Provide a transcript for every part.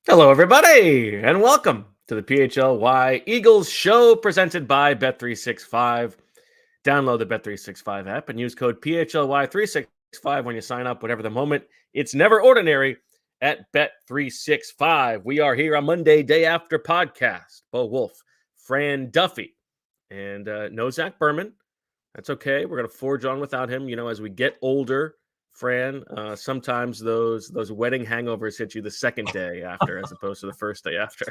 Hello, everybody, and welcome to the PHLY Eagles show presented by Bet365. Download the Bet365 app and use code PHLY365 when you sign up, whatever the moment. It's never ordinary at Bet365. We are here on Monday, day after podcast. Bo Wulf, Fran Duffy, and no Zach Berman. That's okay. We're going to forge on without him. You know, as we get older, Fran, sometimes those wedding hangovers hit you the second day after, as opposed to the first day after.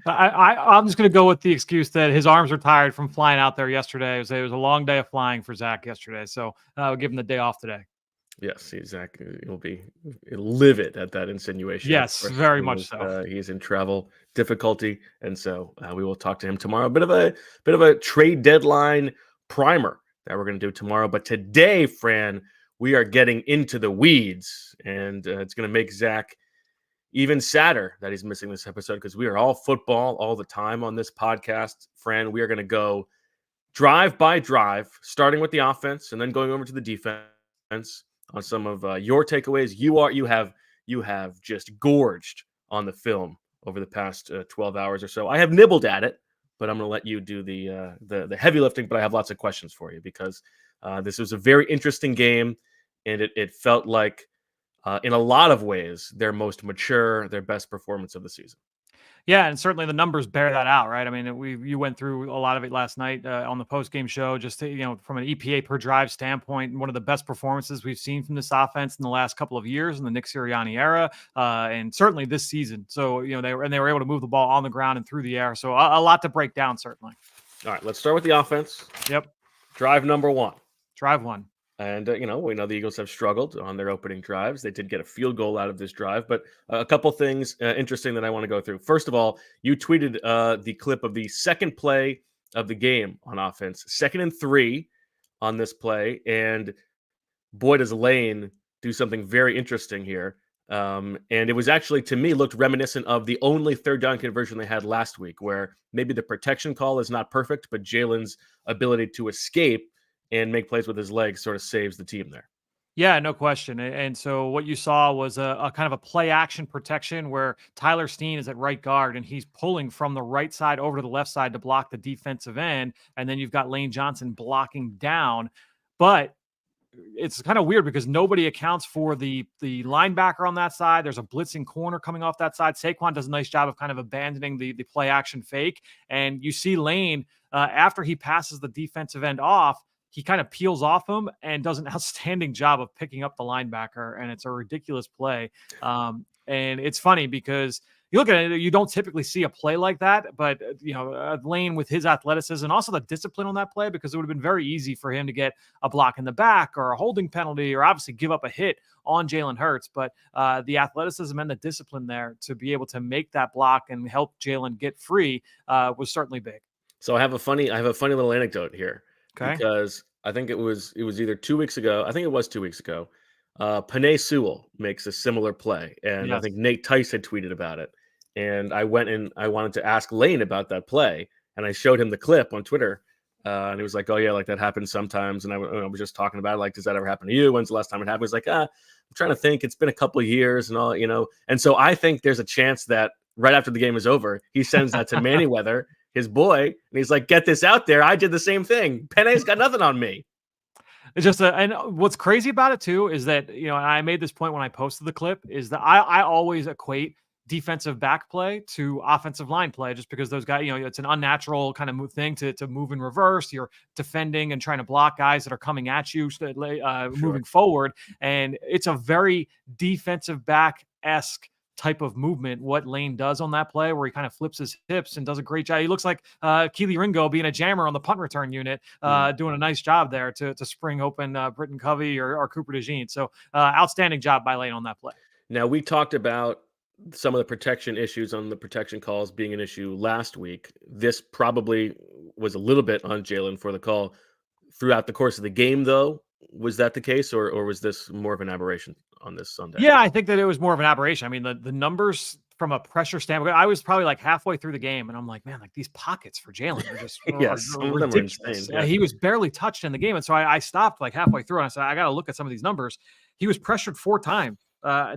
I'm just going to go with the excuse that his arms are tired from flying out there yesterday. It was a long day of flying for Zach yesterday, so I'll give him the day off today. Yes, Zach will be livid at that insinuation. Yes, very much so. He's in travel difficulty, and so we will talk to him tomorrow. A bit of a trade deadline primer that we're going to do tomorrow, but today, Fran, we are getting into the weeds, and it's going to make Zach even sadder that he's missing this episode because we are all football all the time on this podcast. Fran, we are going to go drive by drive, starting with the offense and then going over to the defense on some of your takeaways. You have just gorged on the film over the past 12 hours or so. I have nibbled at it, but I'm going to let you do the heavy lifting. But I have lots of questions for you because this was a very interesting game. And it felt like, in a lot of ways, their most mature, their best performance of the season. Yeah, and certainly the numbers bear that out, right? I mean, you went through a lot of it last night on the post-game show, just to, from an EPA per drive standpoint, one of the best performances we've seen from this offense in the last couple of years in the Nick Sirianni era, and certainly this season. So, they were able to move the ball on the ground and through the air. So a lot to break down, certainly. All right, let's start with the offense. Yep. Drive number one. Drive one. And, we know the Eagles have struggled on their opening drives. They did get a field goal out of this drive, but a couple things interesting that I want to go through. First of all, you tweeted the clip of the second play of the game on offense, 2nd and 3 on this play. And boy, does Lane do something very interesting here. And it was actually, to me, looked reminiscent of the only third down conversion they had last week, where maybe the protection call is not perfect, but Jalen's ability to escape and make plays with his legs sort of saves the team there. Yeah, no question. And so what you saw was a kind of a play action protection where Tyler Steen is at right guard and he's pulling from the right side over to the left side to block the defensive end. And then you've got Lane Johnson blocking down. But it's kind of weird because nobody accounts for the linebacker on that side. There's a blitzing corner coming off that side. Saquon does a nice job of kind of abandoning the play action fake. And you see Lane, after he passes the defensive end off, he kind of peels off him and does an outstanding job of picking up the linebacker. And it's a ridiculous play. And it's funny because you look at it, you don't typically see a play like that, but Lane with his athleticism and also the discipline on that play, because it would have been very easy for him to get a block in the back or a holding penalty or obviously give up a hit on Jalen Hurts. But the athleticism and the discipline there to be able to make that block and help Jalen get free was certainly big. So I have a funny little anecdote here. Okay. Because I think it was either 2 weeks ago. I think it was 2 weeks ago. Penei Sewell makes a similar play. And yes. I think Nate Tice had tweeted about it. And I went and I wanted to ask Lane about that play. And I showed him the clip on Twitter. And he was like, oh, yeah, like that happens sometimes. And I was just talking about it. Like, does that ever happen to you? When's the last time it happened? He's like, I'm trying to think. It's been a couple of years and all, And so I think there's a chance that right after the game is over, he sends that to Manyweather, his boy, and he's like, get this out there. I did the same thing. Penei's got nothing on me. It's just and what's crazy about it too is that, and I made this point when I posted the clip, is that I always equate defensive back play to offensive line play, just because those guys, it's an unnatural kind of thing to move in reverse. You're defending and trying to block guys that are coming at you, moving forward. And it's a very defensive back-esque type of movement, what Lane does on that play, where he kind of flips his hips and does a great job. He looks like Keely Ringo being a jammer on the punt return unit, doing a nice job there to spring open Britton Covey or Cooper DeJean. So outstanding job by Lane on that play. Now, we talked about some of the protection issues on the protection calls being an issue last week. This probably was a little bit on Jalen for the call throughout the course of the game, though. Was that the case, or was this more of an aberration on this Sunday? Yeah, I think that it was more of an aberration. I mean, the numbers from a pressure standpoint, I was probably like halfway through the game, and I'm like, man, like these pockets for Jalen are just ridiculous. Yeah. He was barely touched in the game, and so I stopped like halfway through, and I said, I got to look at some of these numbers. He was pressured 4 times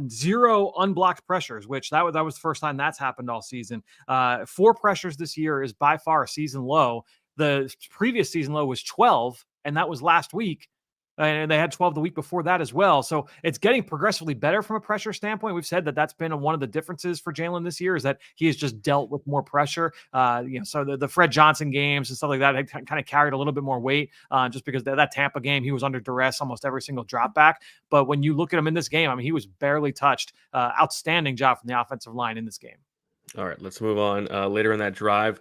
0 unblocked pressures, which that was the first time that's happened all season. 4 pressures this year is by far a season low. The previous season low was 12, and that was last week. And they had 12 the week before that as well. So it's getting progressively better from a pressure standpoint. We've said that that's been one of the differences for Jalen this year, is that he has just dealt with more pressure. So the Fred Johnson games and stuff like that had kind of carried a little bit more weight, just because that Tampa game, he was under duress almost every single drop back. But when you look at him in this game, I mean, he was barely touched. Outstanding job from the offensive line in this game. All right, let's move on. Later in that drive,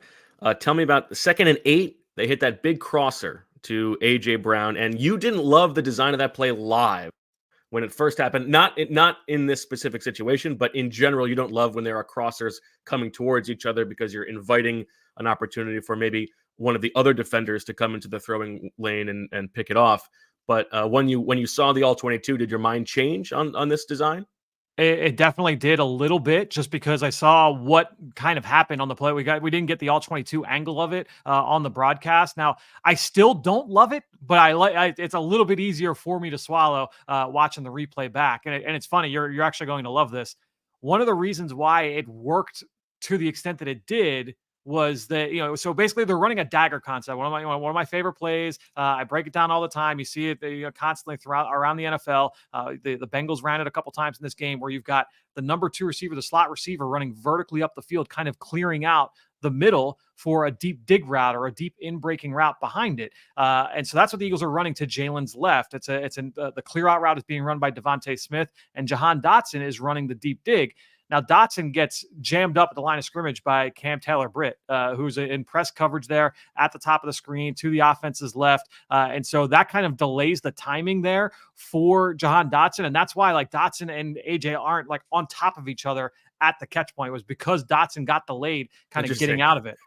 tell me about the 2nd and 8. They hit that big crosser to A.J. Brown, and you didn't love the design of that play live when it first happened. Not in this specific situation, but in general, you don't love when there are crossers coming towards each other because you're inviting an opportunity for maybe one of the other defenders to come into the throwing lane and pick it off. But when you saw the all-22, did your mind change on this design? It definitely did a little bit, just because I saw what kind of happened on the play. We didn't get the all-22 angle of it on the broadcast. Now, I still don't love it, but it's a little bit easier for me to swallow watching the replay back. And it's funny, you're actually going to love this. One of the reasons why it worked to the extent that it did was that, so basically they're running a dagger concept. One of my favorite plays. I break it down all the time. You see it constantly around the NFL. The Bengals ran it a couple times in this game, where you've got the number 2 receiver, the slot receiver, running vertically up the field, kind of clearing out the middle for a deep dig route or a deep in-breaking route behind it. And so that's what the Eagles are running to Jalen's left. The clear out route is being run by DeVonta Smith, and Jahan Dotson is running the deep dig. Now, Dotson gets jammed up at the line of scrimmage by Cam Taylor-Britt, who's in press coverage there at the top of the screen to the offense's left. And so that kind of delays the timing there for Jahan Dotson. And that's why Dotson and AJ aren't on top of each other at the catch point, was because Dotson got delayed kind of getting out of it.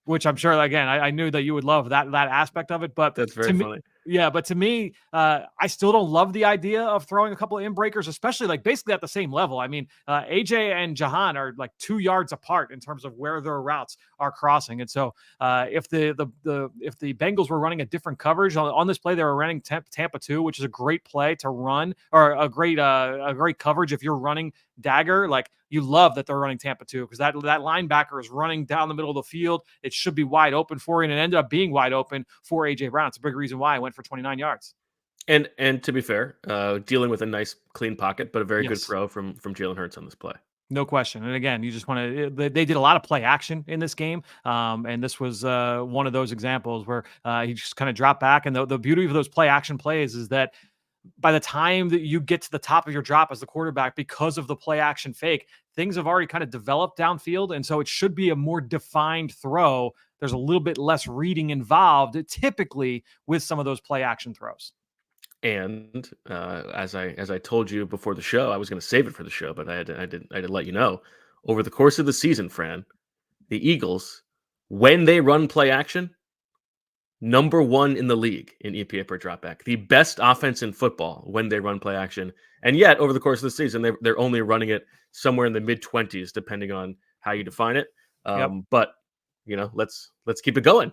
Which I'm sure, again, I knew that you would love that aspect of it. But that's very funny. Yeah, but to me, I still don't love the idea of throwing a couple of in-breakers, especially basically at the same level. I mean, AJ and Jahan are 2 yards apart in terms of where their routes are crossing. And so if the Bengals were running a different coverage on this play, they were running Tampa 2, which is a great play to run, or a great coverage if you're running dagger. You love that they're running Tampa 2, because that linebacker is running down the middle of the field. It should be wide open for you, and it ended up being wide open for A.J. Brown. It's a big reason why I went for 29 yards. And to be fair, dealing with a nice clean pocket, but a very good throw from Jalen Hurts on this play. No question. And again, you just want to, they did a lot of play action in this game. And this was one of those examples where he just kind of dropped back. And the beauty of those play action plays is that by the time that you get to the top of your drop as the quarterback, because of the play action fake, things have already kind of developed downfield. And so it should be a more defined throw. There's a little bit less reading involved typically with some of those play action throws. And as I told you before the show, I was going to save it for the show, but I had to let you know, over the course of the season, Fran, the Eagles, when they run play action, number 1 in the league in EPA per dropback, the best offense in football when they run play action. And yet, over the course of the season, they're only running it somewhere in the mid-20s, depending on how you define it. But let's keep it going.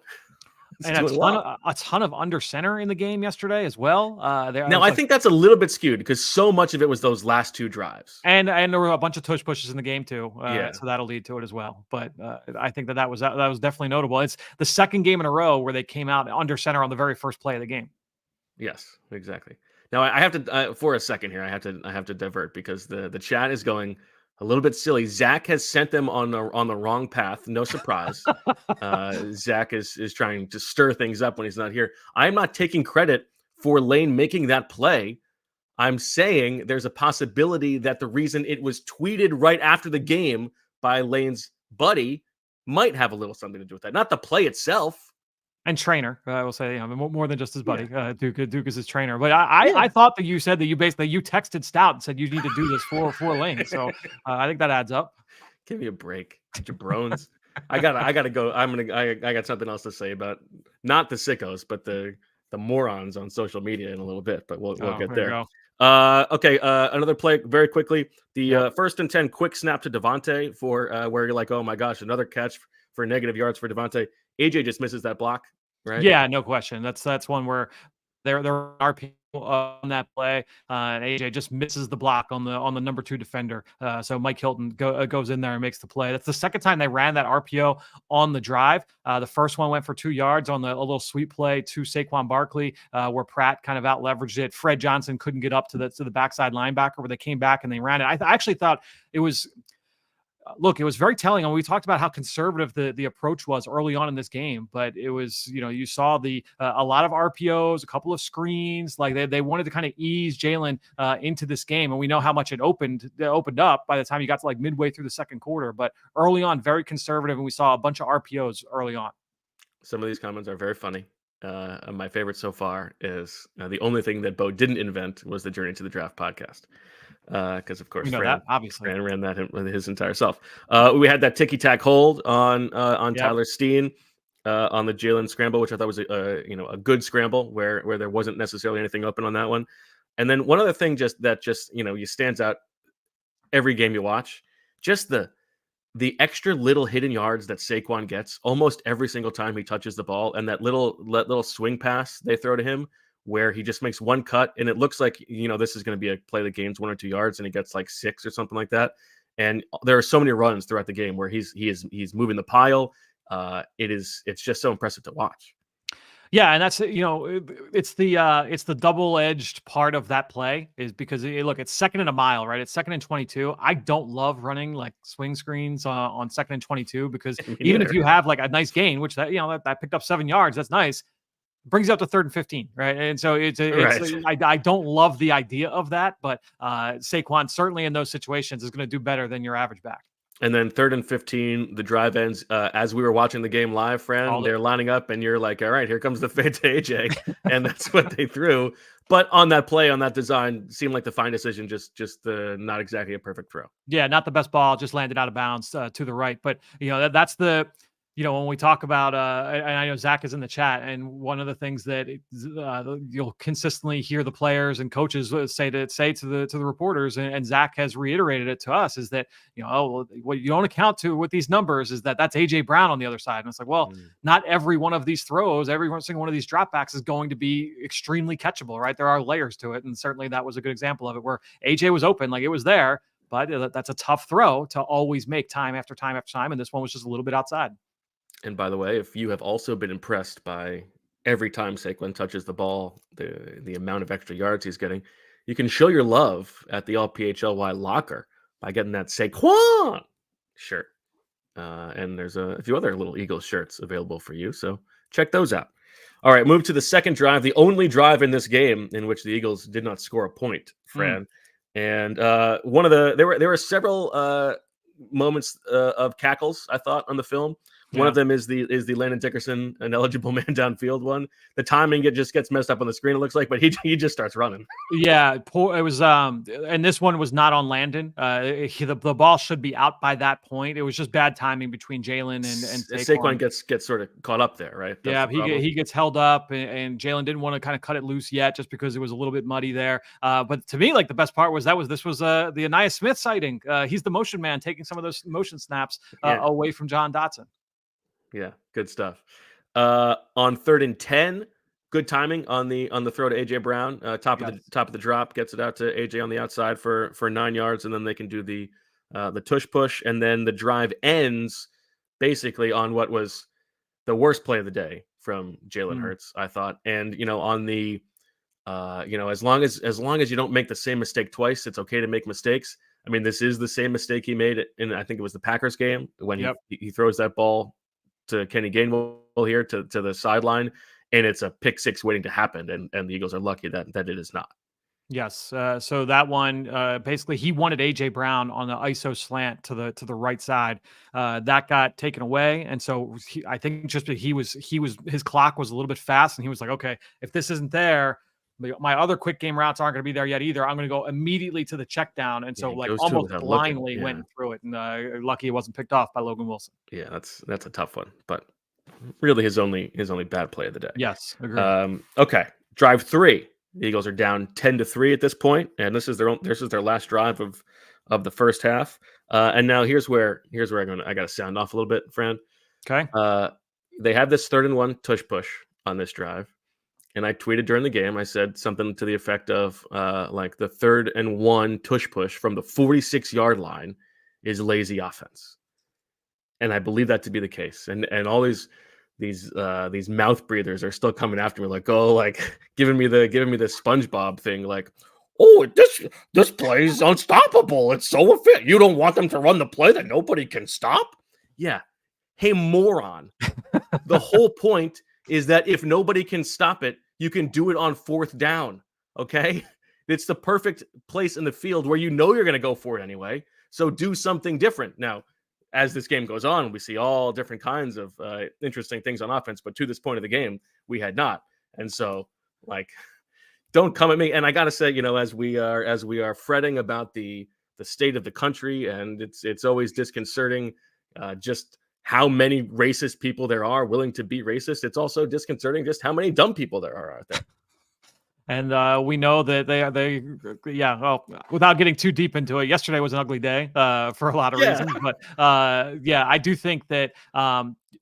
And a ton of under center in the game yesterday as well. I think that's a little bit skewed because so much of it was those last 2 drives. And there were a bunch of tush pushes in the game too. So that'll lead to it as well. But I think that was definitely notable. It's the second game in a row where they came out under center on the very first play of the game. Yes, exactly. Now I have to for a second here. I have to divert because the chat is going a little bit silly. Zach has sent them on the wrong path. No surprise. Zach is trying to stir things up when he's not here. I'm not taking credit for Lane making that play. I'm saying there's a possibility that the reason it was tweeted right after the game by Lane's buddy might have a little something to do with that. Not the play itself. And trainer, I will say, more than just his buddy. Duke is his trainer. But I thought that you said that you texted Stout and said you need to do this for Lane. So I think that adds up. Give me a break, jabrones. I gotta go. I got something else to say about not the sickos, but the morons on social media in a little bit. But we'll get there. Okay. Another play very quickly. The 1st and 10 quick snap to DeVonta for where you're like, oh my gosh, another catch for negative yards for DeVonta. AJ just misses that block, right? Yeah, no question. That's one where They're RPO on that play, and AJ just misses the block on the number 2 defender. So Mike Hilton goes in there and makes the play. That's the second time they ran that RPO on the drive. The first one went for 2 yards on a little sweep play to Saquon Barkley, where Pratt kind of out leveraged it. Fred Johnson couldn't get up to the backside linebacker, where they came back and they ran it. I actually thought it was. Look, it was very telling. And we talked about how conservative the approach was early on in this game, but it was, you saw a lot of RPOs, a couple of screens, like they wanted to kind of ease Jalen into this game. And we know how much it opened up by the time you got to like midway through the second quarter, but early on, very conservative. And we saw a bunch of RPOs early on. Some of these comments are very funny. My favorite so far is the only thing that Bo didn't invent was the Journey to the Draft podcast. Because of course, Fran, obviously, Fran ran that his entire self. We had that ticky-tack hold on Tyler Steen on the Jalen scramble, which I thought was a good scramble where there wasn't necessarily anything open on that one. And then one other thing that you stands out every game you watch, just the extra little hidden yards that Saquon gets almost every single time he touches the ball, and that little swing pass they throw to him, where he just makes one cut and it looks like, this is going to be a play that gains 1 or 2 yards and he gets like 6 or something like that. And there are so many runs throughout the game where he's moving the pile. It's just so impressive to watch. Yeah, and that's it's the double-edged part of that play is because look, it's 2nd and a mile, right? It's 2nd and 22. I don't love running like swing screens on 2nd and 22 because even if you have like a nice gain, which that picked up 7 yards, that's nice. Brings you up to 3rd and 15, right? And so I don't love the idea of that, but Saquon certainly in those situations is going to do better than your average back. And then 3rd and 15, the drive ends. As we were watching the game live, Fran, they're lining up, and you're like, all right, here comes the fade to AJ. And that's what they threw. But on that play, on that design, seemed like the fine decision, just not exactly a perfect throw. Yeah, not the best ball, just landed out of bounds to the right. But, that's the – when we talk about, and I know Zach is in the chat, and one of the things that you'll consistently hear the players and coaches say to the reporters, and Zach has reiterated it to us, is that what you don't account to with these numbers is that's AJ Brown on the other side, and it's like, well, not every one of these throws, every single one of these dropbacks is going to be extremely catchable, right? There are layers to it, and certainly that was a good example of it, where AJ was open, like it was there, but that's a tough throw to always make time after time after time, and this one was just a little bit outside. And by the way, if you have also been impressed by every time Saquon touches the ball, the amount of extra yards he's getting, you can show your love at the all PHLY locker by getting that Saquon shirt. And there's a few other little Eagles shirts available for you, so check those out. All right, move to the second drive, the only drive in this game in which the Eagles did not score a point, Fran. And there were several moments of cackles, I thought, on the film. One of them is the Landon Dickerson, an eligible man downfield one. The timing just gets messed up on the screen, it looks like, but he just starts running. Yeah, it was and this one was not on Landon. The ball should be out by that point. It was just bad timing between Jalen and Saquon gets sort of caught up there, right? That's he gets held up, and Jalen didn't want to kind of cut it loose yet, just because it was a little bit muddy there. But to me, like the best part was this was the Anaya Smith sighting. He's the motion man, taking some of those motion snaps away from John Dotson. Yeah, good stuff. On 3rd and 10, good timing on the throw to AJ Brown. Top of the drop, gets it out to AJ on the outside for 9 yards, and then they can do the tush push, and then the drive ends basically on what was the worst play of the day from Jalen Hurts, I thought. And on the as long as you don't make the same mistake twice, it's okay to make mistakes. I mean, this is the same mistake he made in, I think it was the Packers game, when he throws that ball to Kenny Gainwell here to the sideline, and it's a pick six waiting to happen, and the Eagles are lucky that it is not. Yes. So that one, basically he wanted AJ Brown on the ISO slant to the right side. That got taken away. And so I think just his clock was a little bit fast, and he was like, okay, if this isn't there, my other quick game routes aren't going to be there yet either. I'm going to go immediately to the check down. And so almost blindly went through it. And lucky it wasn't picked off by Logan Wilson. Yeah, that's a tough one, but really his only bad play of the day. Yes. Agreed. Okay. Drive 3. The Eagles are down 10-3 at this point, and this is their last drive of the first half. And now here's where I got to sound off a little bit, Fran. Okay. They have this 3rd and 1 tush push on this drive, and I tweeted during the game. I said something to the effect of like the 3rd and 1 tush push from the 46-yard line is lazy offense, and I believe that to be the case. And all these mouth breathers are still coming after me, like, oh, like giving me the SpongeBob thing, like, oh, this play is unstoppable. It's so efficient. You don't want them to run the play that nobody can stop? Yeah. Hey, moron. The whole point is that if nobody can stop it, you can do it on 4th down. Okay. It's the perfect place in the field where you know you're going to go for it anyway. So do something different. Now, as this game goes on, we see all different kinds of interesting things on offense. But to this point of the game, we had not. And so, like, don't come at me. And I got to say, as we are fretting about the state of the country, and it's always disconcerting just how many racist people there are willing to be racist. It's also disconcerting just how many dumb people there are out there. And we know that well, without getting too deep into it, yesterday was an ugly day for a lot of reasons. But I do think that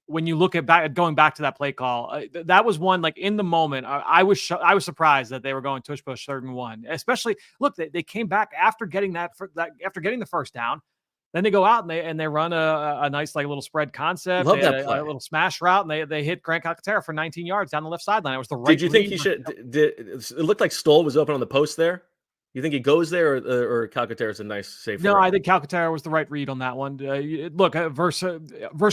when you look at going back to that play call, that was one, like, in the moment, I was surprised that they were going tush push 3rd and 1. Especially, look, they came back after getting after getting the 1st down. Then they go out and they run a nice, like, little spread concept. Love that play. A little smash route, and they hit Grant Calcaterra for 19 yards down the left sideline. It was the right. Did you think he should? It looked like Stoll was open on the post there. You think he goes there, or Calcaterra is a nice safe? No, I think Calcaterra was the right read on that one. Look, verse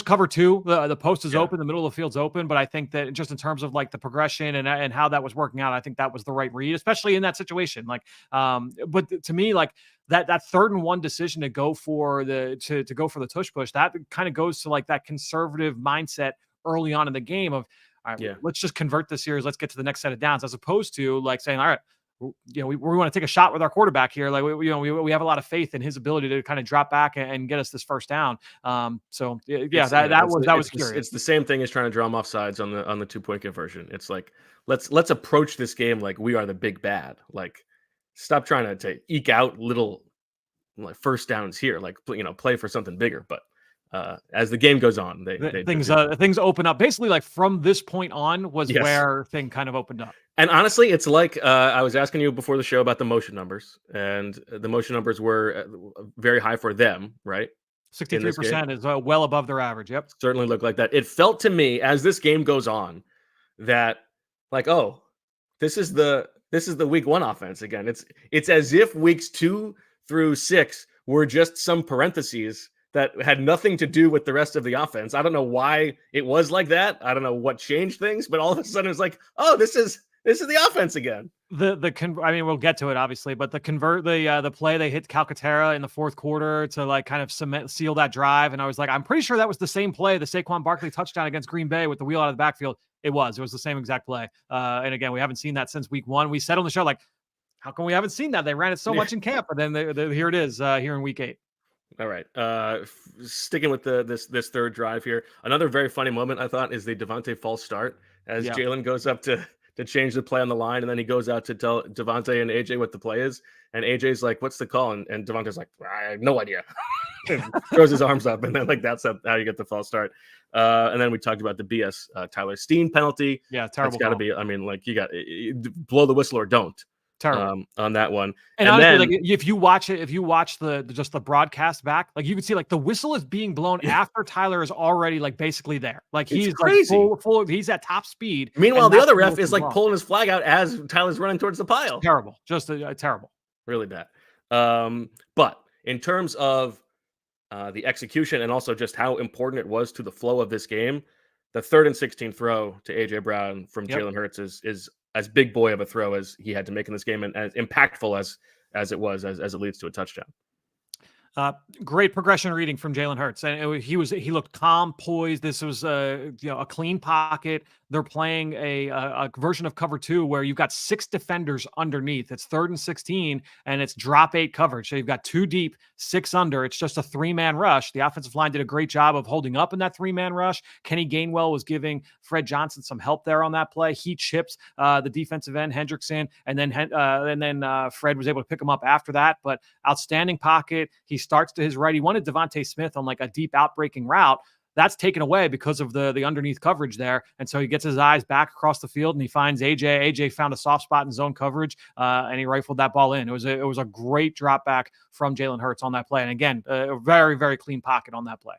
cover 2, the post is open, the middle of the field's open, but I think that just in terms of, like, the progression and how that was working out, I think that was the right read, especially in that situation. Like, but to me, like, that 3rd and 1 decision to go for the tush push, that kind of goes to, like, that conservative mindset early on in the game of, all right, let's just convert this series, let's get to the next set of downs, as opposed to, like, saying, all right, we want to take a shot with our quarterback here. Like, we have a lot of faith in his ability to kind of drop back and get us this 1st down. That was curious. It's the same thing as trying to draw them off sides on the 2-point conversion. It's like, let's approach this game like we are the big bad. Like, stop trying to eke out little, like, 1st downs here. Like, play for something bigger. But as the game goes on, things open up. Basically, like, from this point on was where thing kind of opened up. And honestly, it's like I was asking you before the show about the motion numbers, and the motion numbers were very high for them, right? 63% is well above their average. Yep, certainly looked like that. It felt to me as this game goes on that, like, oh, this is the week 1 offense again. It's as if weeks 2 through 6 were just some parentheses that had nothing to do with the rest of the offense. I don't know why it was like that. I don't know what changed things, but all of a sudden it's like, oh, this is the offense again. I mean, we'll get to it obviously, but the play they hit Calcaterra in the 4th quarter to, like, kind of seal that drive. And I was like, I'm pretty sure that was the same play, the Saquon Barkley touchdown against Green Bay with the wheel out of the backfield. It was the same exact play. And again, we haven't seen that since week 1. We said on the show, like, how come we haven't seen that? They ran it so much in camp, but then here it is here in week 8. All right. Sticking with this 3rd drive here. Another very funny moment, I thought, is the DeVonta false start as Jalen goes up to change the play on the line, and then he goes out to tell DeVonta and AJ what the play is. And AJ's like, what's the call? And DeVonta's like, I have no idea. Throws his arms up, and then, like, that's how you get the false start. And then we talked about the BS Tyler Steen penalty. Yeah, terrible. It's got to be, I mean, like, you got blow the whistle or don't. Terrible. On that one. And honestly, like, if you watch the broadcast back, like, you can see, like, the whistle is being blown after Tyler is already, like, basically there. Like, he's crazy. Like full, he's at top speed. Meanwhile, the other ref is, like, pulling his flag out as Tyler's running towards the pile. It's terrible. Just terrible. Really bad. But in terms of the execution and also just how important it was to the flow of this game, the 3rd and 16 throw to AJ Brown from Jalen Hurts is as big boy of a throw as he had to make in this game, and as impactful as it was, as it leads to a touchdown. Great progression reading from Jalen Hurts, and he looked calm, poised. This was a clean pocket. They're playing a version of cover 2 where you've got 6 defenders underneath. It's 3rd and 16, and it's drop 8 coverage. So you've got 2 deep, 6 under. It's just a 3-man rush. The offensive line did a great job of holding up in that 3-man rush. Kenny Gainwell was giving Fred Johnson some help there on that play. He chips the defensive end Hendrickson, and then Fred was able to pick him up after that. But outstanding pocket. He starts to his right. He wanted DeVonta Smith on, like, a deep outbreaking route. that's taken away because of the underneath coverage there. And so he gets his eyes back across the field and he finds AJ. AJ found a soft spot in zone coverage and he rifled that ball in. It was a great drop back from Jalen Hurts on that play. And again, a very, very clean pocket on that play.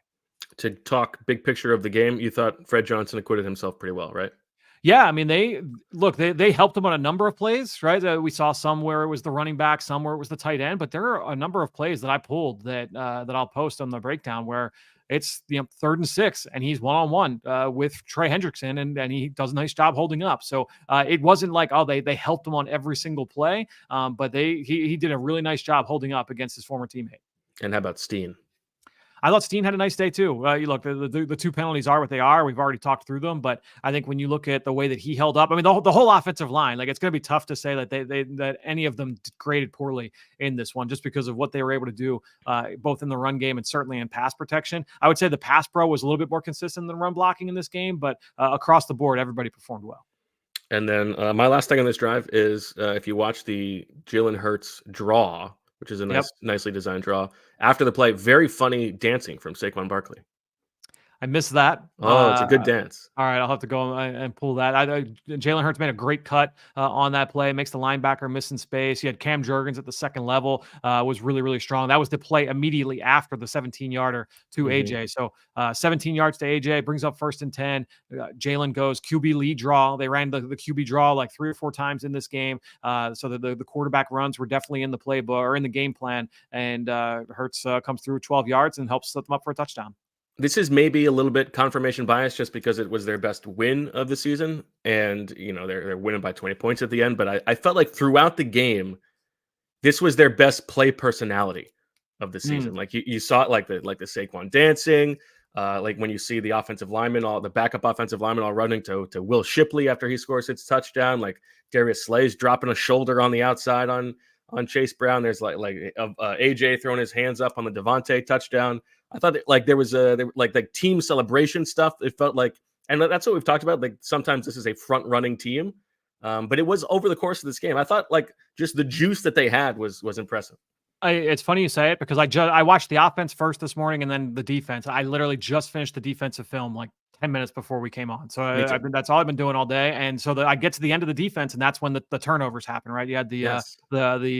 To talk big picture of the game, you thought Fred Johnson acquitted himself pretty well, right? Yeah, I mean, they helped him on a number of plays, right? We saw some where it was the running back, some where it was the tight end, but there are a number of plays that I pulled that I'll post on the breakdown where it's 3rd and 6, and he's one-on-one with Trey Hendrickson, and he does a nice job holding up. So it wasn't like they helped him on every single play, but he did a really nice job holding up against his former teammate. And how about Steen? I thought Steen had a nice day too. You look, the 2 penalties are what they are. We've already talked through them, but I think when you look at the way that he held up, I mean, the whole offensive line, like it's going to be tough to say that that any of them graded poorly in this one, just because of what they were able to do, both in the run game and certainly in pass protection. I would say the pass pro was a little bit more consistent than run blocking in this game, but across the board, everybody performed well. And then my last thing on this drive is if you watch the Jalen Hurts draw, which is a nicely designed draw. After the play, very funny dancing from Saquon Barkley. I missed that. Oh, it's a good dance. All right, I'll have to go and pull that. Jalen Hurts made a great cut on that play, makes the linebacker miss in space. You had Cam Jurgens at the second level, was really, really strong. That was the play immediately after the 17-yarder to AJ. So 17 yards to AJ, brings up 1st and 10. Jalen goes QB lead draw. They ran the QB draw like 3 or 4 times in this game. So the quarterback runs were definitely in the playbook or in the game plan. And Hurts comes through 12 yards and helps set them up for a touchdown. This is maybe a little bit confirmation bias just because it was their best win of the season. And, they're winning by 20 points at the end. But I felt like throughout the game, this was their best play personality of the season. Like you saw it like the Saquon dancing, like when you see the offensive linemen, the backup offensive linemen all running to Will Shipley after he scores his touchdown, like Darius Slay's dropping a shoulder on the outside on Chase Brown. There's like AJ throwing his hands up on the DeVonta touchdown. I thought there was like team celebration stuff. It felt like, and that's what we've talked about. Like sometimes this is a front running team, but it was over the course of this game. I thought like just the juice that they had was impressive. It's funny you say it because I watched the offense first this morning and then the defense. I literally just finished the defensive film like 10 minutes before we came on. So that's all I've been doing all day. And so I get to the end of the defense and that's when the turnovers happen, right? You had the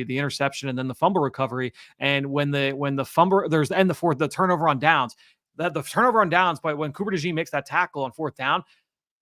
interception and then the fumble recovery. And when the fumble, the turnover on downs, the turnover on downs, but when Cooper DeJean makes that tackle on 4th down,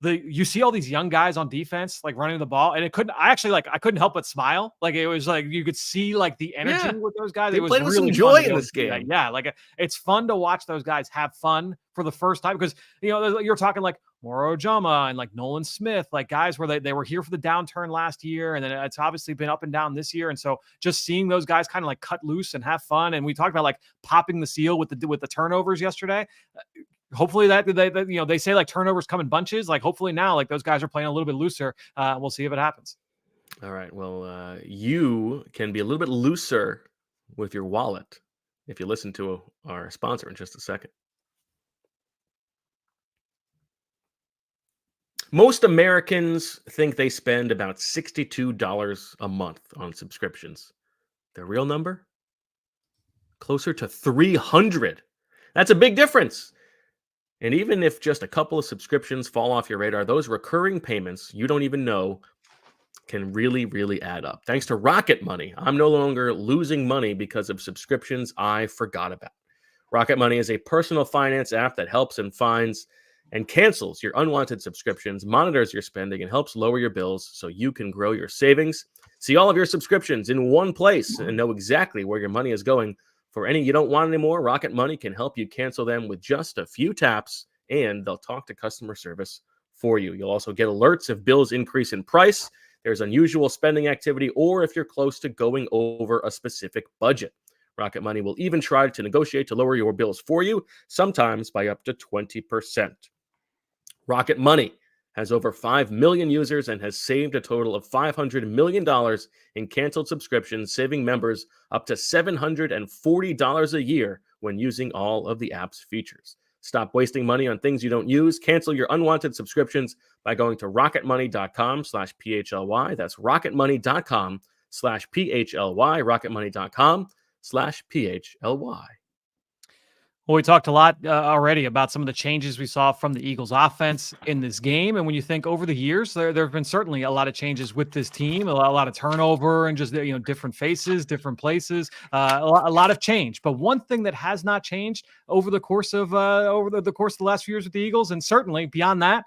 you see all these young guys on defense like running the ball, and I couldn't help but smile. Like it was like you could see like the energy with those guys. They played with some joy in this game. Like it's fun to watch those guys have fun for the first time because you're talking like Moro Ojama and like Nolan Smith, like guys where they were here for the downturn last year, and then it's obviously been up and down this year. And so just seeing those guys kind of like cut loose and have fun, and we talked about like popping the seal with the turnovers yesterday. Hopefully that they say like turnovers come in bunches. Like hopefully now like those guys are playing a little bit looser. We'll see if it happens. All right. Well, you can be a little bit looser with your wallet if you listen to our sponsor in just a second. Most Americans think they spend about $62 a month on subscriptions. The real number? Closer to $300. That's a big difference. And even if just a couple of subscriptions fall off your radar, those recurring payments you don't even know can really, really add up. Thanks to Rocket Money, I'm no longer losing money because of subscriptions I forgot about. Rocket Money is a personal finance app that helps and finds and cancels your unwanted subscriptions, monitors your spending, and helps lower your bills so you can grow your savings. See all of your subscriptions in one place and know exactly where your money is going. For any you don't want anymore, Rocket Money can help you cancel them with just a few taps, and they'll talk to customer service for you. You'll also get alerts if bills increase in price, there's unusual spending activity, or if you're close to going over a specific budget. Rocket Money will even try to negotiate to lower your bills for you, sometimes by up to 20%. Rocket Money has over 5 million users and has saved a total of $500 million in canceled subscriptions, saving members up to $740 a year when using all of the app's features. Stop wasting money on things you don't use. Cancel your unwanted subscriptions by going to rocketmoney.com/PHLY. That's rocketmoney.com/PHLY, rocketmoney.com/PHLY. Well, we talked a lot already about some of the changes we saw from the Eagles offense in this game. And when you think over the years, there have been certainly a lot of changes with this team, a lot of turnover and just, different faces, different places, a lot of change. But one thing that has not changed over the course of the course of the last few years with the Eagles, and certainly beyond that,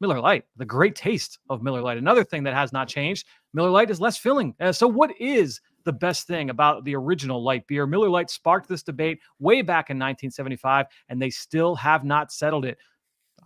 Miller Lite, the great taste of Miller Lite. Another thing that has not changed, Miller Lite is less filling. So what is the best thing about the original light beer? Miller Lite sparked this debate way back in 1975, and they still have not settled it.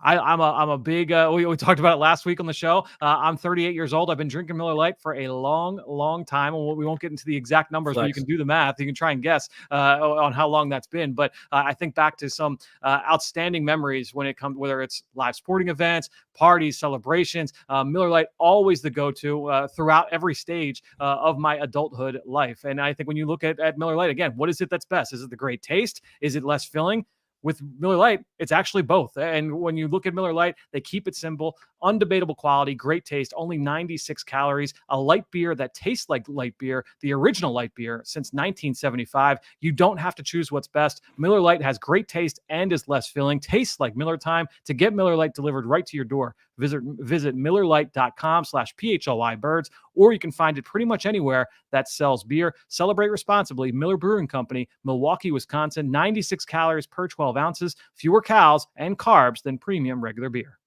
I'm a big, we talked about it last week on the show. I'm 38 years old. I've been drinking Miller Lite for a long time. And we won't get into the exact numbers, but you can do the math. You can try and guess on how long that's been. But I think back to some outstanding memories when it comes, whether it's live sporting events, parties, celebrations. Miller Lite, always the go-to throughout every stage of my adulthood life. And I think when you look at Miller Lite, again, what is it that's best? Is it the great taste? Is it less filling? With Miller Lite, it's actually both. And when you look at Miller Lite, they keep it simple, undebatable quality, great taste, only 96 calories, a light beer that tastes like light beer, the original light beer since 1975. You don't have to choose what's best. Miller Lite has great taste and is less filling, tastes like Miller time. To get Miller Lite delivered right to your door, visit MillerLite.com/PHLY birds, or you can find it pretty much anywhere that sells beer. Celebrate responsibly. Miller Brewing Company, Milwaukee, Wisconsin. 96 calories per 12 ounces, fewer calories and carbs than premium regular beer.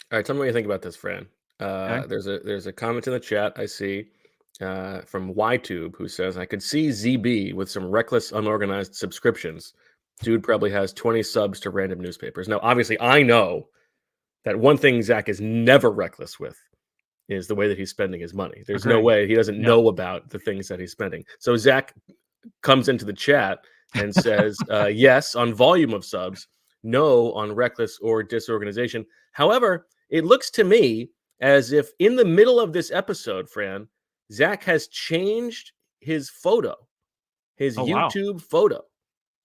All right, tell me what you think about this, Fran. Okay. There's a comment in the chat I see from YTube who says, I could see ZB with some reckless, unorganized subscriptions. Dude probably has 20 subs to random newspapers. Now, obviously, I know that one thing Zach is never reckless with is the way that he's spending his money. There's no way he doesn't know about the things that he's spending. So Zach comes into the chat and says, yes, on volume of subs, no on reckless or disorganization. However, it looks to me as if in the middle of this episode, Fran, Zach has changed his photo, his YouTube photo.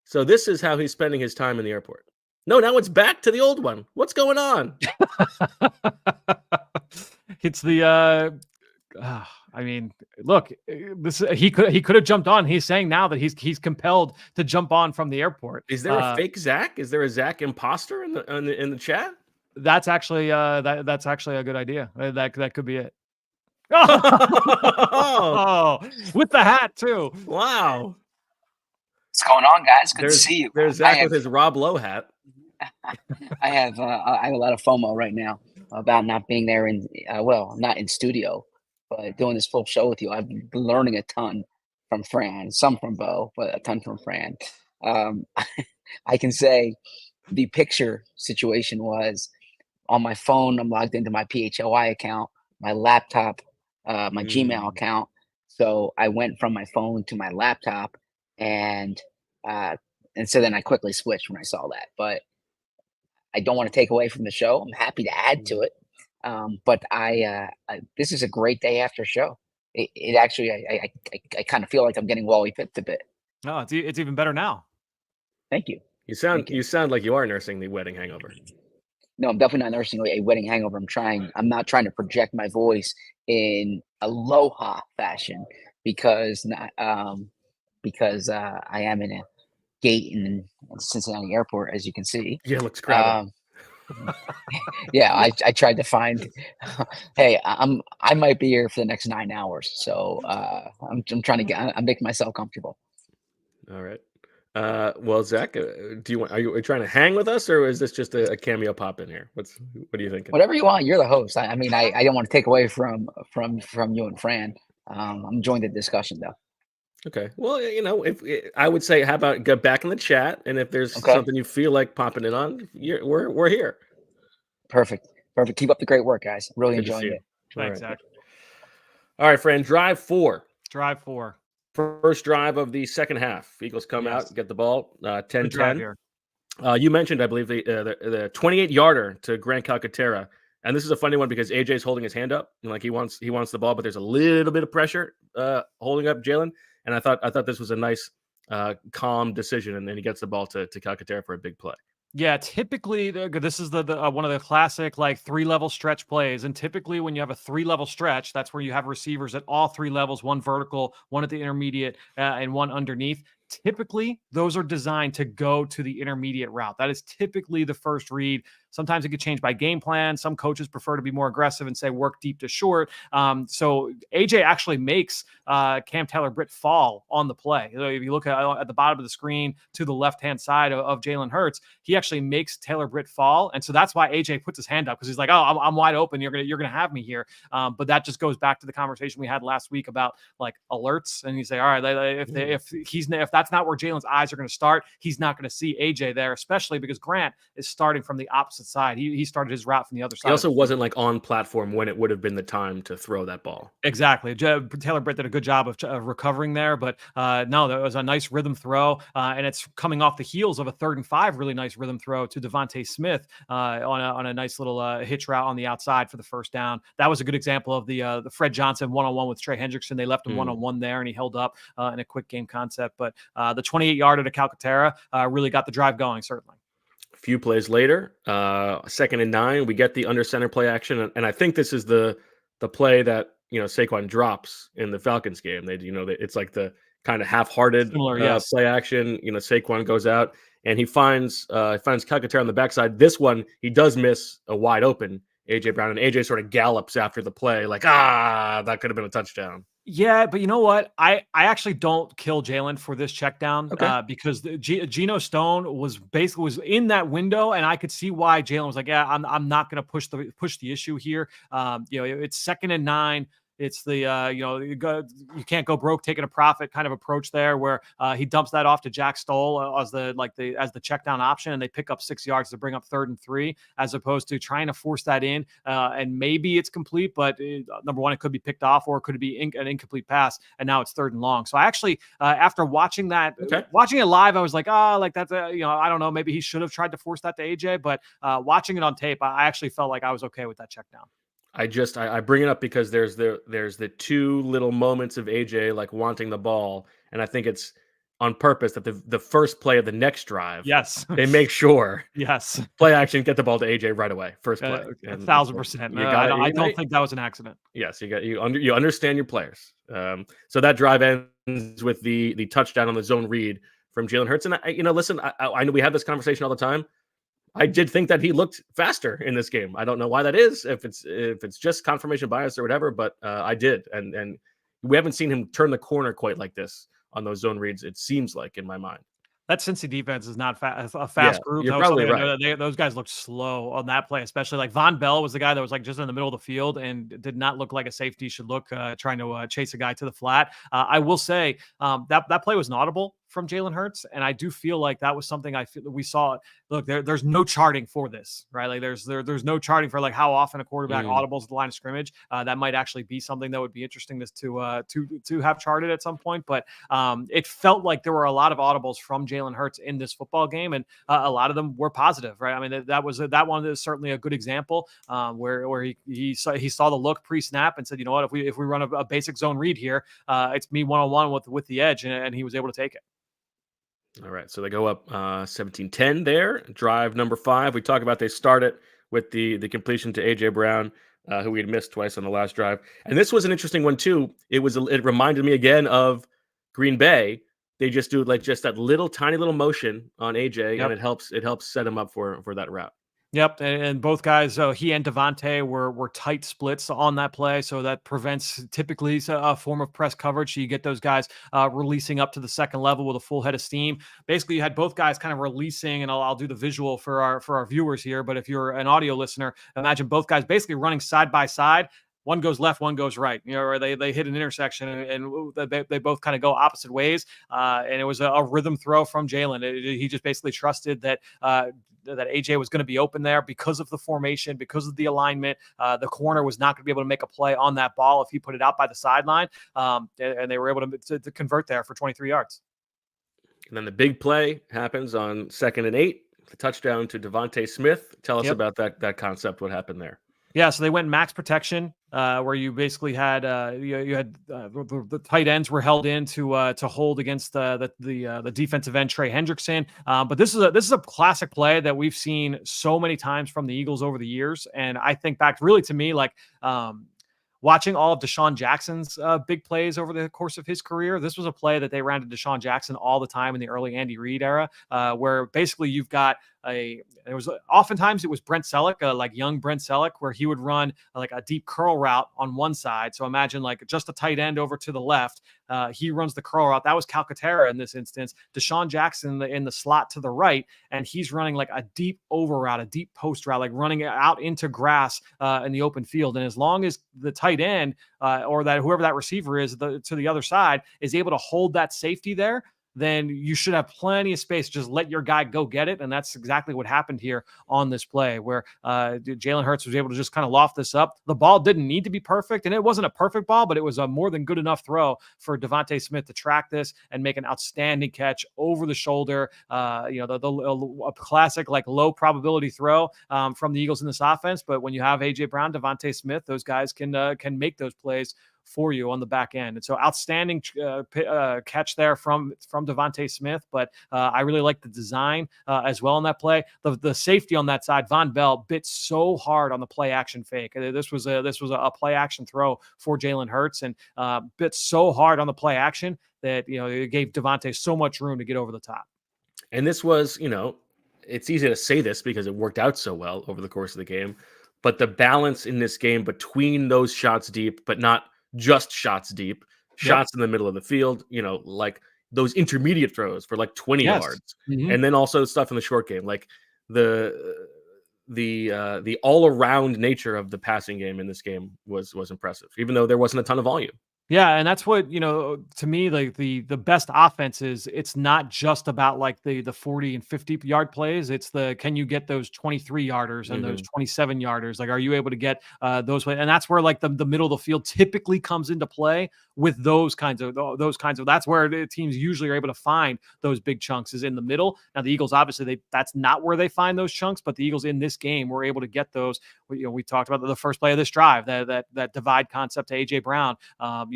So this is how he's spending his time in the airport. No, now it's back to the old one. What's going on? It's the I mean, look, this he could have jumped on. He's saying now that he's compelled to jump on from the airport. Is there a fake Zach? Is there a Zach imposter in the chat? That's actually that's actually a good idea. That could be it. Oh, with the hat too. Wow. What's going on, guys? Good to see you. There's Zach with his Rob Lowe hat. I have a lot of FOMO right now about not being there not in studio, but doing this full show with you. I've been learning a ton from Fran, some from Bo, but a ton from Fran. I can say the picture situation was on my phone. I'm logged into my PHLY account, my laptop, my Gmail account. So I went from my phone to my laptop, and so then I quickly switched when I saw that. But I don't want to take away from the show. I'm happy to add to it. But this is a great day after show. It actually, I kind of feel like I'm getting Wally Pitts a bit. No, it's even better now. Thank you. You sound like you are nursing the wedding hangover. No, I'm definitely not nursing a wedding hangover. I'm not trying to project my voice in aloha fashion because I am in a gate in Cincinnati Airport, as you can see. Yeah, it looks crowded. Yeah, I tried to find. Hey, I might be here for the next 9 hours, so I'm trying to I'm making myself comfortable. All right. Well, Zach, are you trying to hang with us, or is this just a cameo pop in here? What are you thinking? Whatever you want. You're the host. I mean, I don't want to take away from you and Fran. I'm enjoying the discussion though. Okay. Well, if I would say, how about get back in the chat, and if there's something you feel like popping in on, we're here. Perfect. Keep up the great work, guys. Really enjoying it. Thanks, Zach. All right, friend. Drive four. First drive of the second half. Eagles come out, get the ball, 10-10. You mentioned, I believe, the 28-yarder to Grant Calcaterra. And this is a funny one because AJ's holding his hand up, and like he wants the ball, but there's a little bit of pressure holding up Jalen. And I thought this was a nice, calm decision, and then he gets the ball to Calcaterra for a big play. Yeah, typically this is the one of the classic like 3-level stretch plays, and typically when you have a 3-level stretch, that's where you have receivers at all 3 levels, one vertical, one at the intermediate, and one underneath. typically those are designed to go to the intermediate route. That is typically the first read. Sometimes it could change by game plan. Some coaches prefer to be more aggressive and say work deep to short. So AJ actually makes Cam Taylor-Britt fall on the play. If you look at the bottom of the screen to the left-hand side of Jalen Hurts, he actually makes Taylor-Britt fall. And so that's why AJ puts his hand up, because he's like, oh, I'm wide open. You're gonna have me here. But that just goes back to the conversation we had last week about like alerts. And you say, all right, if that's not where Jalen's eyes are going to start, he's not going to see AJ there, especially because Grant is starting from the opposite side. He started his route from the other side. He also wasn't like on platform when it would have been the time to throw that ball. Exactly. Taylor-Britt did a good job of recovering there, but no, that was a nice rhythm throw, and it's coming off the heels of a 3rd and 5 really nice rhythm throw to DeVonta Smith on a nice little hitch route on the outside for the first down. That was a good example of the Fred Johnson one-on-one with Trey Hendrickson. They left him one-on-one there, and he held up in a quick game concept. But the 28-yarder to Calcaterra really got the drive going, certainly. A few plays later, 2nd and 9, we get the under center play action, and I think this is the play that Saquon drops in the Falcons game. It's like the kind of half-hearted play action. Saquon goes out and he finds Calcaterra on the backside. This one he does miss a wide open AJ Brown, and AJ sort of gallops after the play like, that could have been a touchdown. Yeah, but you know what? I actually don't kill Jalen for this check down because Geno Stone was in that window, and I could see why Jalen was like, yeah, I'm not going to push the issue here. It's 2nd and 9. It's the you can't go broke taking a profit kind of approach there, where he dumps that off to Jack Stoll as the check down option, and they pick up 6 yards to bring up 3rd and 3, as opposed to trying to force that in. And maybe it's complete, but number one, it could be picked off, or it could be an incomplete pass, and now it's 3rd and long. So I actually, after watching it live, I was like, that's I don't know, maybe he should have tried to force that to AJ, but watching it on tape, I actually felt like I was okay with that check down. I bring it up because there's the two little moments of AJ like wanting the ball, and I think it's on purpose that the first play of the next drive, they make sure play action, get the ball to AJ right away, first play. 1,000%. I don't think that was an accident. Yes, you understand your players. So that drive ends with the touchdown on the zone read from Jalen Hurts, and I know we have this conversation all the time. I did think that he looked faster in this game. I don't know why that is, if it's just confirmation bias or whatever, but I did. And we haven't seen him turn the corner quite like this on those zone reads, it seems like, in my mind. That Cincy defense is not a fast group. You're probably right. Those guys looked slow on that play, especially like Von Bell was the guy that was like just in the middle of the field and did not look like a safety should look, trying to chase a guy to the flat. I will say that play was inaudible from Jalen Hurts, and I do feel like that was something I feel we saw. Look, there's no charting for this, right? Like there's no charting for like how often a quarterback audibles at the line of scrimmage. That might actually be something that would be interesting to have charted at some point. But it felt like there were a lot of audibles from Jalen Hurts in this football game, and a lot of them were positive, right? I mean, that one is certainly a good example where he saw the look pre-snap and said, you know what, if we run a basic zone read here, it's me one-on-one with the edge, and he was able to take it. All right, so they go up 17-10 there. Drive number 5. We talk about they start it with the completion to AJ Brown, who we had missed twice on the last drive. And this was an interesting one too. It reminded me again of Green Bay. They just do like just that tiny little motion on AJ, and it helps set him up for that route. Yep, and both guys, he and DeVonta were tight splits on that play, so that prevents typically a form of press coverage. So you get those guys releasing up to the second level with a full head of steam. Basically, you had both guys kind of releasing, and I'll do the visual for our viewers here. But if you're an audio listener, imagine both guys basically running side by side. One goes left, one goes right, or they hit an intersection, and they both kind of go opposite ways. And it was a rhythm throw from Jalen. He just basically trusted that AJ was going to be open there because of the formation, because of the alignment. The corner was not going to be able to make a play on that ball if he put it out by the sideline. And they were able to convert there for 23 yards. And then the big play happens on 2nd and 8, the touchdown to DeVonta Smith. Tell us about that concept, what happened there. Yeah, so they went max protection, where you basically had the tight ends were held in to hold against the defensive end Trey Hendrickson. But this is a classic play that we've seen so many times from the Eagles over the years, and I think back really to me like watching all of Deshaun Jackson's big plays over the course of his career, this was a play that they ran to Deshaun Jackson all the time in the early Andy Reid era, where basically you've got oftentimes it was Brent Selleck, like young Brent Selleck, where he would run like a deep curl route on one side. So imagine like just a tight end over to the left. He runs the curl route. That was Calcaterra in this instance. Deshaun Jackson in the slot to the right, and he's running like a deep over route, a deep post route, like running out into grass in the open field. And as long as the tight end or that whoever that receiver is to the other side is able to hold that safety there, then you should have plenty of space. Just let your guy go get it. And that's exactly what happened here on this play, where Jalen Hurts was able to just kind of loft this up. The ball didn't need to be perfect, and it wasn't a perfect ball, but it was a more than good enough throw for DeVonta Smith to track this and make an outstanding catch over the shoulder. A classic, like low probability throw from the Eagles in this offense. But when you have AJ Brown, DeVonta Smith, those guys can make those plays for you on the back end. And so outstanding catch there from DeVonta Smith. But I really like the design as well on that play. The safety on that side, Von Bell, bit so hard on the play action fake. This was a play action throw for Jalen Hurts, and bit so hard on the play action that it gave DeVonta so much room to get over the top. And this was, it's easy to say this because it worked out so well over the course of the game, but the balance in this game between those shots deep, but not just shots deep, shots in the middle of the field, like those intermediate throws for like 20 yards. Mm-hmm. And then also stuff in the short game, like the all around nature of the passing game in this game was impressive, even though there wasn't a ton of volume. Yeah, and that's what, to me, like the best offense is, it's not just about like the 40 and 50 yard plays. It's can you get those 23 yarders and those 27 yarders? Like, are you able to get those plays? And that's where like the middle of the field typically comes into play with those kinds of, that's where the teams usually are able to find those big chunks, is in the middle. Now the Eagles, obviously that's not where they find those chunks, but the Eagles in this game were able to get those. We talked about the first play of this drive, that divide concept to AJ Brown,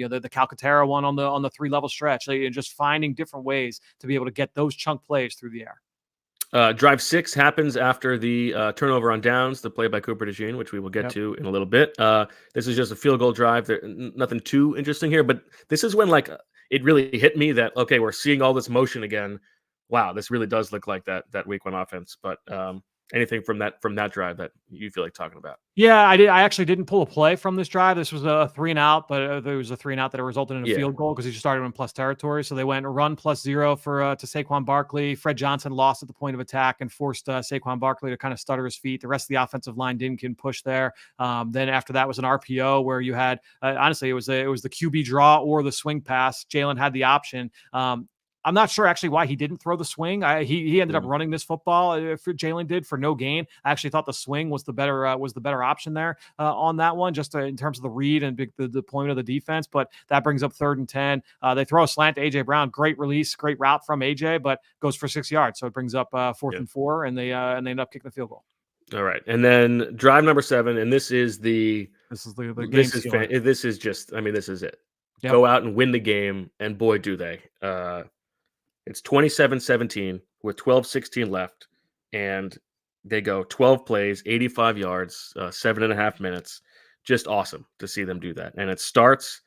the Calcaterra one on the 3-level stretch, and just finding different ways to be able to get those chunk plays through the air. Drive 6 happens after the turnover on downs, the play by Cooper DeJean, which we will get to in a little bit. This is just a field goal drive. Nothing too interesting here, but this is when it really hit me that, okay, we're seeing all this motion again. Wow, this really does look like that week 1 offense. But anything from that drive that you feel like talking about? Yeah, I did. I actually didn't pull a play from this drive. This was a 3-and-out, but there was a 3-and-out that resulted in a field goal because he just started in plus territory. So they went run +0 to Saquon Barkley. Fred Johnson lost at the point of attack and forced Saquon Barkley to kind of stutter his feet. The rest of the offensive line can push there. Then after that was an RPO where you had honestly it was the QB draw or the swing pass. Jalen had the option. I'm not sure actually why he didn't throw the swing. He ended up running this football. Jalen did for no gain. I actually thought the swing was the better option there on that one, just in terms of the read and the deployment of the defense. But that brings up 3rd and 10. They throw a slant to AJ Brown. Great release, great route from AJ, but goes for 6 yards. So it brings up 4th and 4, and they end up kicking the field goal. All right, and then drive number 7, and this is the game. This is just, this is it. Yep. Go out and win the game, and boy, do they. It's 27-17 with 12:16 left, and they go 12 plays, 85 yards, 7.5 minutes. Just awesome to see them do that. And it starts,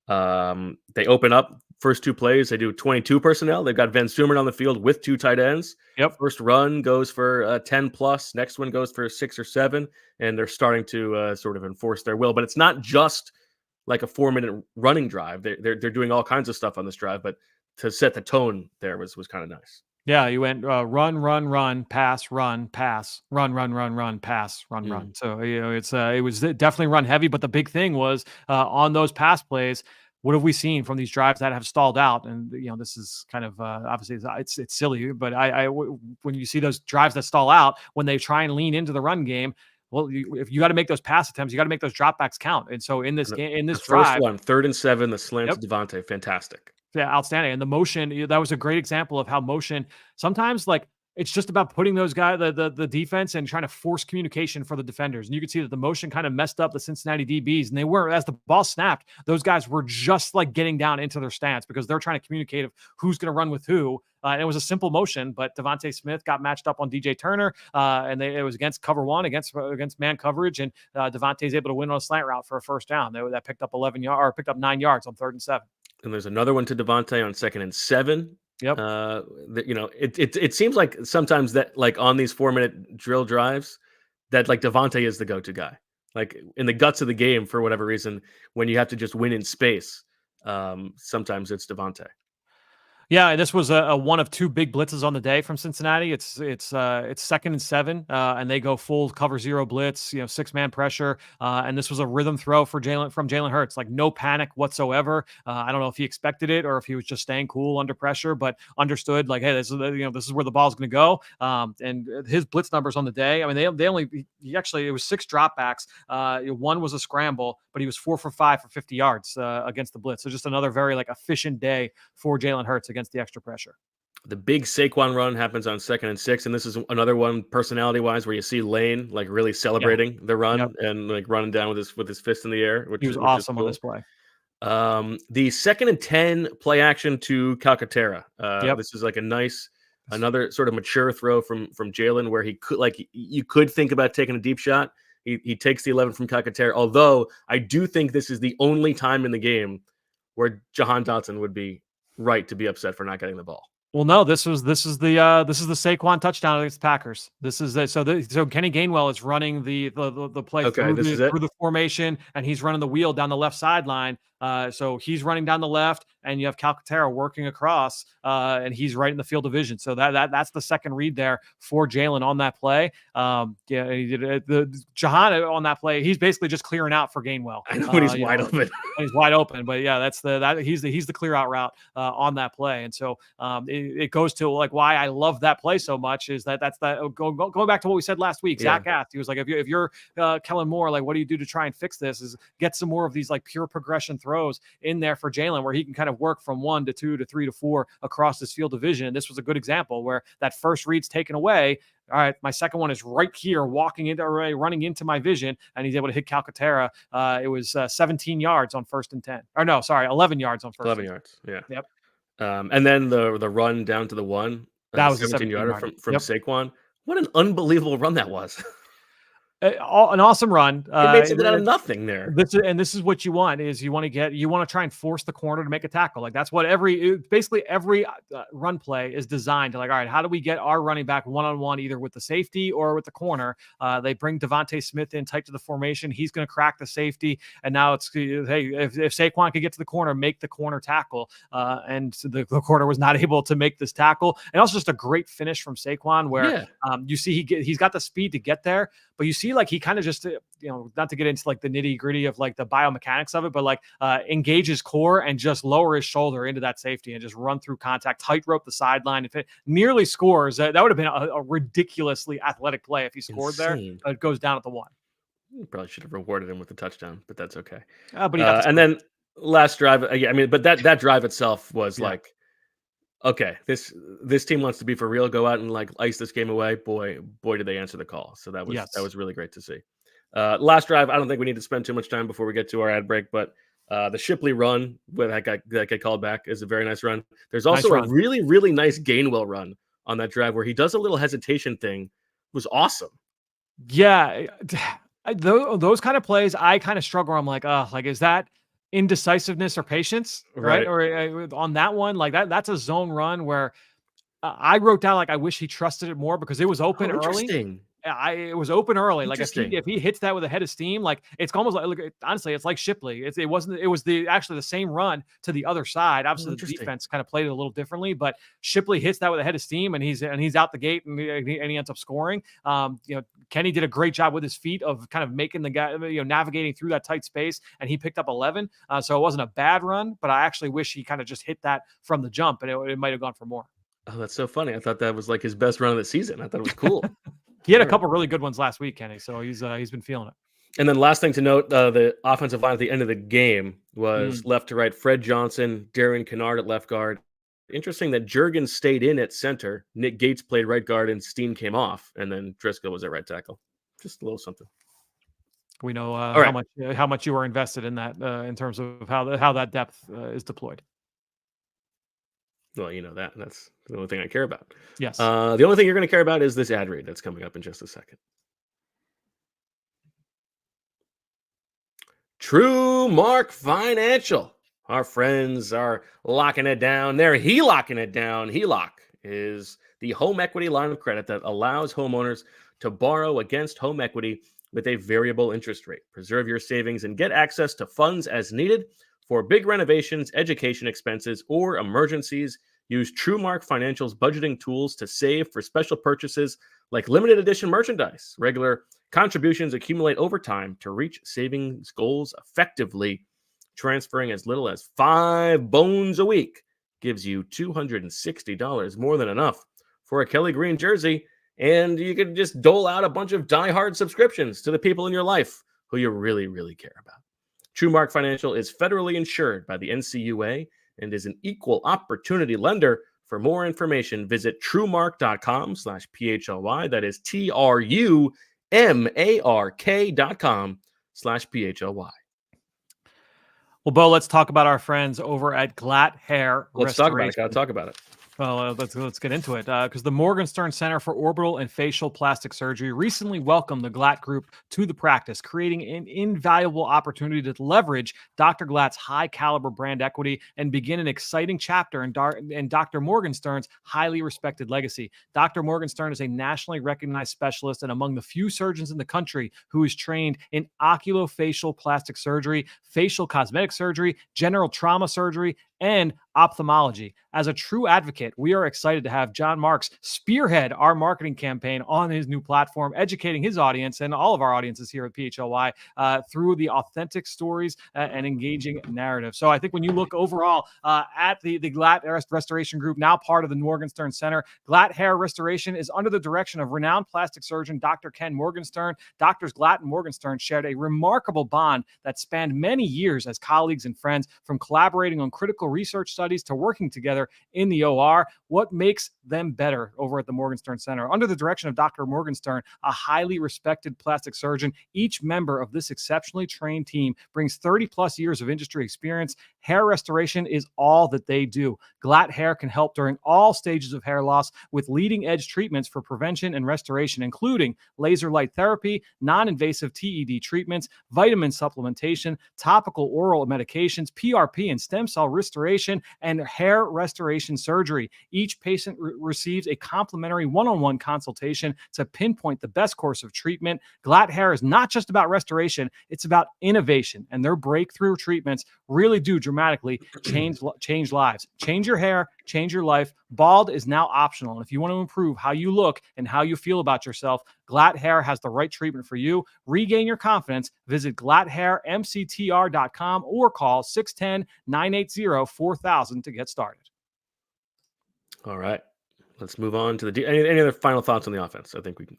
they open up first 2 plays. They do 22 personnel. They've got Van Sumeren on the field with 2 tight ends. Yep. First run goes for 10 plus. Next one goes for 6 or 7, and they're starting to sort of enforce their will. But it's not just like a 4-minute running drive. They're doing all kinds of stuff on this drive, but to set the tone there was kind of nice. Yeah, you went run, pass, run, pass, run, pass, run. So it was definitely run heavy. But the big thing was on those pass plays, what have we seen from these drives that have stalled out? And this is kind of obviously it's silly, but when you see those drives that stall out, when they try and lean into the run game, well, if you got to make those pass attempts, you got to make those dropbacks count. And so in this game, drive, first one, 3rd and 7, the slant to DeVonta, fantastic. Yeah, outstanding. And the motion, that was a great example of how motion sometimes, like, It's just about putting those guys, the defense, and trying to force communication for the defenders. And you can see that the motion kind of messed up the Cincinnati DBs, and they were, as the ball snapped, those guys were just like getting down into their stance because they're trying to communicate of who's going to run with who. And it was a simple motion, but DeVonta Smith got matched up on DJ Turner, and it was against cover one, against man coverage, and DeVonta's able to win on a slant route for a first down. That picked up 9 yards on 3rd and 7. And there's another one to DeVonta on 2nd and 7. Yep. It seems like sometimes that, like, on these 4-minute drill drives, that like DeVonta is the go-to guy. Like in the guts of the game, for whatever reason, when you have to just win in space, sometimes it's DeVonta. Yeah, this was a one of 2 big blitzes on the day from Cincinnati. It's 2nd and 7, and they go full cover 0 blitz, 6-man pressure, and this was a rhythm throw from Jalen Hurts, like no panic whatsoever. I don't know if he expected it or if he was just staying cool under pressure, but understood like, hey, this is where the ball's going to go. And his blitz numbers on the day, I mean, it was 6 dropbacks. 1 was a scramble, but he was 4 for 5 for 50 yards against the blitz. So just another very like efficient day for Jalen Hurts against the extra pressure. The big Saquon run happens on 2nd and 6, and this is another one personality-wise where you see Lane like really celebrating the run and like running down with his fist in the air, which was awesome on this play. The 2nd and 10 play action to Calcaterra. This is like another sort of mature throw from Jalen where he could, like, you could think about taking a deep shot. He takes the 11 from Calcaterra, although I do think this is the only time in the game where Jahan Dotson would be right to be upset for not getting the ball. Well, no, this is the Saquon touchdown against the Packers. This is so Kenny Gainwell is running the play through the formation, and he's running the wheel down the left sideline. So he's running down the left, and you have Calcaterra working across, and he's right in the field of vision. So that's the second read there for Jalen on that play. He did the Jahan on that play. He's basically just clearing out for Gainwell. I know, but he's wide open. He's wide open, but yeah, he's the clear out route on that play. And so it goes to like why I love that play so much is that's going back to what we said last week. Zach asked, he was like, if you're Kellen Moore, like, what do you do to try and fix this? Is get some more of these like pure progression throws in there for Jalen where he can kind of work from 1 to 2 to 3 to 4 across this field of vision. And this was a good example where that first read's taken away. All right, my second one is right here, running into my vision, and he's able to hit Calcaterra. It was 17 yards on 1st and 10. Or no, sorry, 11 yards on 1st. 11 yards, yeah. Yep. And then the run down to the 1. That was 17-yarder from Saquon. What an unbelievable run that was. An awesome run. It made something out of nothing there. This is what you want is you want to try and force the corner to make a tackle. Like that's what every run play is designed to, like, all right, how do we get our running back one-on-one either with the safety or with the corner? They bring DeVonta Smith in tight to the formation. He's going to crack the safety. And now it's, hey, if Saquon could get to the corner, make the corner tackle. And the corner was not able to make this tackle. And also just a great finish from Saquon where you see he's got the speed to get there, but you see like he kind of just, not to get into like the nitty gritty of like the biomechanics of it, but like engage his core and just lower his shoulder into that safety and just run through contact, tightrope the sideline. If it nearly scores, that would have been a ridiculously athletic play if he scored there. It goes down at the 1. You probably should have rewarded him with the touchdown, but that's okay. But and then last drive, but that drive itself was like, okay, this team wants to be for real. Go out and like ice this game away. Boy, did they answer the call. So that was really great to see. Last drive, I don't think we need to spend too much time before we get to our ad break, but the Shipley run where that got called back is a very nice run. There's also a really, really nice Gainwell run on that drive where he does a little hesitation thing. It was awesome. Yeah, those kind of plays, I kind of struggle. I'm like, is that indecisiveness or patience, right? Or on that one, like that's a zone run where I wrote down like I wish he trusted it more because it was open early. It was open early. Like if he hits that with a head of steam, like it's almost like, honestly, it's like Shipley. It was actually the same run to the other side. Obviously, the defense kind of played it a little differently, but Shipley hits that with a head of steam, and he's out the gate, and he ends up scoring. Kenny did a great job with his feet of kind of making the guy, navigating through that tight space, and he picked up 11. So it wasn't a bad run, but I actually wish he kind of just hit that from the jump, and it might have gone for more. Oh, that's so funny. I thought that was like his best run of the season. I thought it was cool. He had a couple really good ones last week, Kenny. So he's been feeling it. And then last thing to note, the offensive line at the end of the game was left to right. Fred Johnson, Darian Kennard at left guard, Interesting that Juergens stayed in at center. Nick Gates played right guard and Steen came off, and then Driscoll was at right tackle. Just a little something. We know right. how much you are invested in that in terms of how that depth is deployed. Well, you know that. That's the only thing I care about. Yes. The only thing you're going to care about is this ad read that's coming up in just a second. True Mark Financial. Our friends are locking it down. They're HELOCing it down. HELOC is the home equity line of credit that allows homeowners to borrow against home equity with a variable interest rate. Preserve your savings and get access to funds as needed for big renovations, education expenses, or emergencies. Use TrueMark Financial's budgeting tools to save for special purchases like limited edition merchandise. Regular contributions accumulate over time to reach savings goals effectively. Transferring as little as 5 bones a week gives you $260, more than enough for a Kelly Green jersey. And you can just dole out a bunch of diehard subscriptions to the people in your life who you really, really care about. TrueMark Financial is federally insured by the NCUA and is an equal opportunity lender. For more information, visit truemark.com/PHLY. That is TRUMARK.com/PHLY. Well, Bo, let's talk about our friends over at Glatt Hair Let's talk about Restoration. it. Gotta talk about it. Well, let's get into it because the Morgenstern Center for Orbital and Facial Plastic Surgery recently welcomed the Glatt Group to the practice, creating an invaluable opportunity to leverage Dr. Glatt's high caliber brand equity and begin an exciting chapter in Dr. Morgenstern's highly respected legacy. Dr. Morgenstern is a nationally recognized specialist and among the few surgeons in the country who is trained in oculofacial plastic surgery, facial cosmetic surgery, general trauma surgery, and ophthalmology. As a true advocate, we are excited to have John Marks spearhead our marketing campaign on his new platform, educating his audience and all of our audiences here at PHLY through the authentic stories and engaging narrative. So I think when you look overall at the Glatt Restoration Group, now part of the Morgenstern Center, Glatt Hair Restoration is under the direction of renowned plastic surgeon Dr. Ken Morgenstern. Doctors Glatt and Morgenstern shared a remarkable bond that spanned many years as colleagues and friends, from collaborating on critical research studies to working together in the OR. What makes them better over at the Morgenstern Center? Under the direction of Dr. Morgenstern, a highly respected plastic surgeon, each member of this exceptionally trained team brings 30 plus years of industry experience. Hair restoration is all that they do. Glatt Hair can help during all stages of hair loss with leading edge treatments for prevention and restoration, including laser light therapy, non-invasive TED treatments, vitamin supplementation, topical oral medications, PRP and stem cell restoration, and hair restoration surgery. Each patient receives a complimentary one-on-one consultation to pinpoint the best course of treatment. Glatt Hair is not just about restoration, it's about innovation, and their breakthrough treatments really do dramatically change lives. Change your hair, change your life. Bald is now optional, and if you want to improve how you look and how you feel about yourself, Glatt Hair has the right treatment for you. Regain your confidence. Visit glatthairmctr.com or call 610-980-4000 to get started. All right. Let's move on to the any other final thoughts on the offense? I think we can.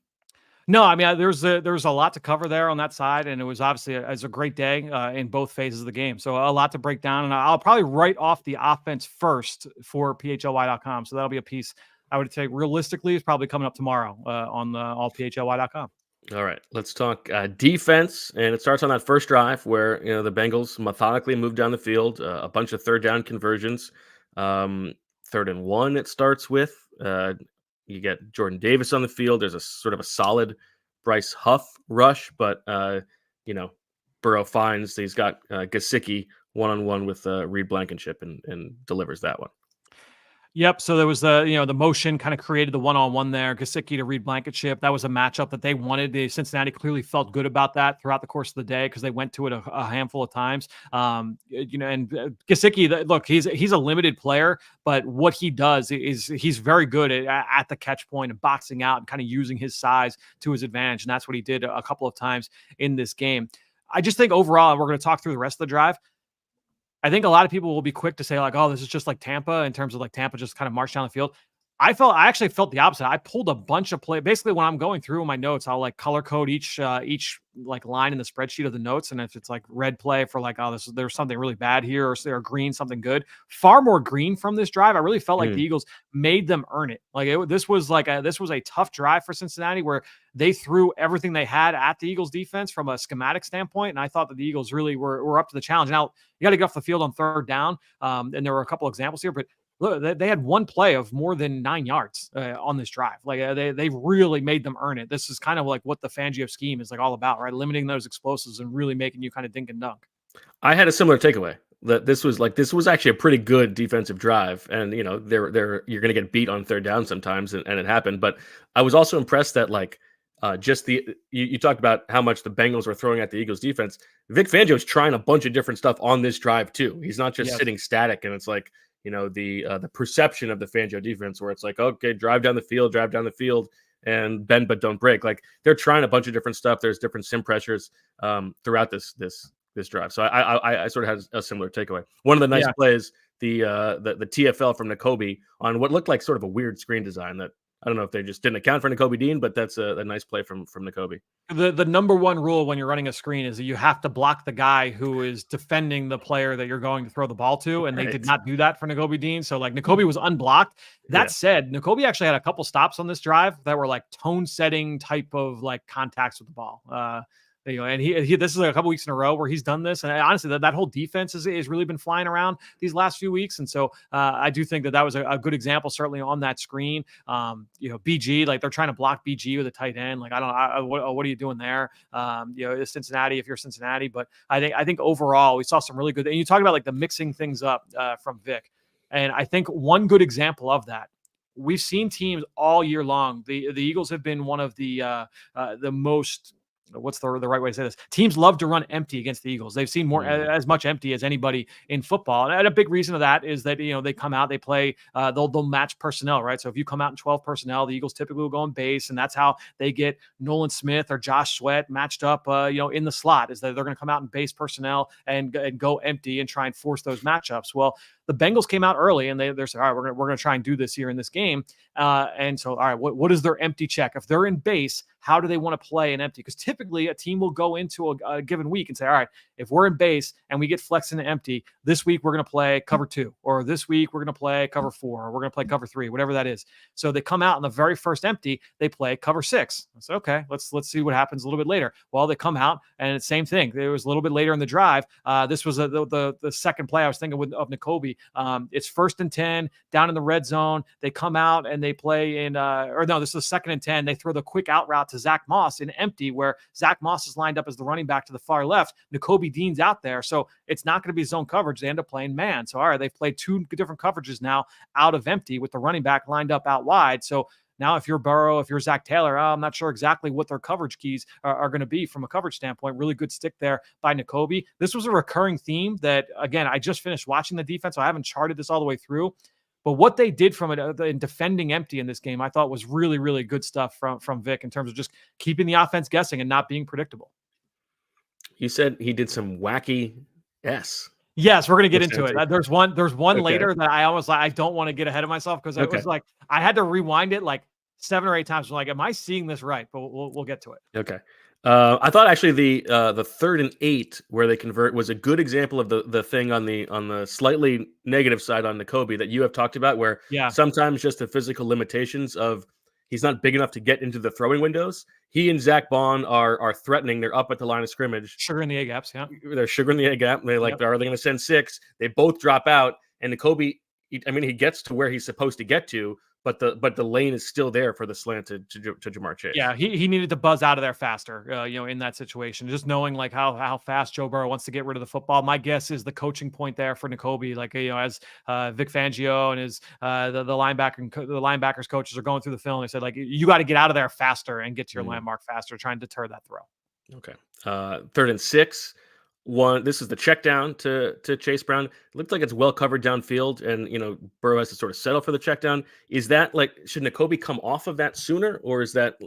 No, I mean, there's a lot to cover there on that side, and it was obviously a great day in both phases of the game. So a lot to break down, and I'll probably write off the offense first for PHLY.com. So that'll be a piece I would say realistically is probably coming up tomorrow on the allphly.com. All right, let's talk defense, and it starts on that first drive where the Bengals methodically move down the field, a bunch of third down conversions, 3rd and 1. It starts with. You get Jordan Davis on the field. There's a sort of a solid Bryce Huff rush, but Burrow finds he's got Gesicki one-on-one with Reed Blankenship and delivers that one. Yep. So there was the motion kind of created the one-on-one there. Gesicki to Reed Blankenship. That was a matchup that they wanted. Cincinnati clearly felt good about that throughout the course of the day because they went to it a handful of times. And Gesicki, look, he's a limited player, but what he does is he's very good at the catch point and boxing out and kind of using his size to his advantage. And that's what he did a couple of times in this game. I just think overall, and we're going to talk through the rest of the drive, I think a lot of people will be quick to say like, oh, this is just like Tampa in terms of like Tampa just kind of marched down the field. I actually felt the opposite. I pulled a bunch of play. Basically, when I'm going through my notes, I'll like color code each like line in the spreadsheet of the notes. And if it's like red play for like, oh, there's something really bad here, or green, something good. Far more green from this drive. I really felt like the Eagles made them earn it. Like this was a tough drive for Cincinnati where they threw everything they had at the Eagles defense from a schematic standpoint. And I thought that the Eagles really were up to the challenge. Now you got to get off the field on third down. And there were a couple examples here, but look, they had one play of more than 9 yards on this drive. Like they really made them earn it. This is kind of like what the Fangio scheme is like all about, right? Limiting those explosives and really making you kind of dink and dunk. I had a similar takeaway that this was actually a pretty good defensive drive, and you know you're going to get beat on third down sometimes, and it happened. But I was also impressed that you talked about how much the Bengals were throwing at the Eagles defense. Vic Fangio is trying a bunch of different stuff on this drive too. He's not just sitting static, and it's like, you know, the perception of the Fangio defense where it's like, okay, drive down the field, and bend but don't break. Like they're trying a bunch of different stuff. There's different sim pressures throughout this drive. So I sort of had a similar takeaway. One of the nice plays, the TFL from Nakobe on what looked like sort of a weird screen design that I don't know if they just didn't account for Nakobe Dean, but that's a nice play from Nakobe. The number one rule when you're running a screen is that you have to block the guy who is defending the player that you're going to throw the ball to, and they did not do that for Nakobe Dean. So like Nakobe was unblocked. That said, Nakobe actually had a couple stops on this drive that were like tone setting type of like contacts with the ball. You know, and he this is like a couple weeks in a row where he's done this, and honestly, that whole defense has really been flying around these last few weeks, and so I do think that was a good example, certainly on that screen. You know, BG, like they're trying to block BG with a tight end. Like what are you doing there? You know, Cincinnati, if you're Cincinnati, but I think overall we saw some really good. And you talk about like the mixing things up from Vic, and I think one good example of that. We've seen teams all year long. The Eagles have been one of the most. What's the right way to say this? Teams love to run empty against the Eagles. They've seen more as much empty as anybody in football. And a big reason of that is that, you know, they come out, they play, they'll match personnel, right? So if you come out in 12 personnel, the Eagles typically will go on base, and that's how they get Nolan Smith or Josh Sweat matched up, you know, in the slot, is that they're going to come out in base personnel and go empty and try and force those matchups. Well, the Bengals came out early and they're saying, all right, we're going to try and do this here in this game. And so, all right, what is their empty check? If they're in base, how do they want to play an empty? Because typically a team will go into a given week and say, all right, if we're in base and we get flexed into empty, this week we're going to play cover 2, or this week we're going to play cover 4, or we're going to play cover 3, whatever that is. So they come out in the very first empty, they play cover 6. I said, okay, let's see what happens a little bit later. Well, they come out and it's same thing. It was a little bit later in the drive. This was the second play I was thinking of Nakobe. It's 1st and 10 down in the red zone. They come out and they play in, this is 2nd and 10. They throw the quick out route to Zach Moss in empty, where Zach Moss is lined up as the running back to the far left. Nakobe Dean's out there. So it's not going to be zone coverage. They end up playing man. So, all right, they've played 2 different coverages now out of empty with the running back lined up out wide. So now if you're Burrow, if you're Zach Taylor, I'm not sure exactly what their coverage keys are going to be from a coverage standpoint. Really good stick there by Nakobe. This was a recurring theme that, again, I just finished watching the defense, so I haven't charted this all the way through. But what they did from it in defending empty in this game, I thought was really, really good stuff from Vic in terms of just keeping the offense guessing and not being predictable. You said he did some wacky S. Yes, we're going to get into it. There's one Okay. later that I almost I don't want to get ahead of myself because it was like I had to rewind it like 7 or 8 times. I'm like, am I seeing this right? But we'll get to it. Okay. I thought actually the 3rd and 8 where they convert was a good example of the thing on the slightly negative side on Nakobe that you have talked about, where sometimes just the physical limitations of he's not big enough to get into the throwing windows. He and Zach Bond are threatening. They're up at the line of scrimmage. Sugar in the egg gaps, yeah. They're sugar in the egg gap. They're like, are they going to send 6? They both drop out, and Nakobe, he gets to where he's supposed to get to, but the lane is still there for the slant to Jamar Chase. Yeah, he needed to buzz out of there faster, in that situation. Just knowing like how fast Joe Burrow wants to get rid of the football. My guess is the coaching point there for Nakobe, like, as Vic Fangio and his the linebackers coaches are going through the film, they said like, you got to get out of there faster and get to your landmark faster, try and deter that throw. Okay. 3rd and 6. This is the check down to Chase Brown. It looks like it's well covered downfield, and Burrow has to sort of settle for the check down. Is that like, should Nakobe come off of that sooner, or is that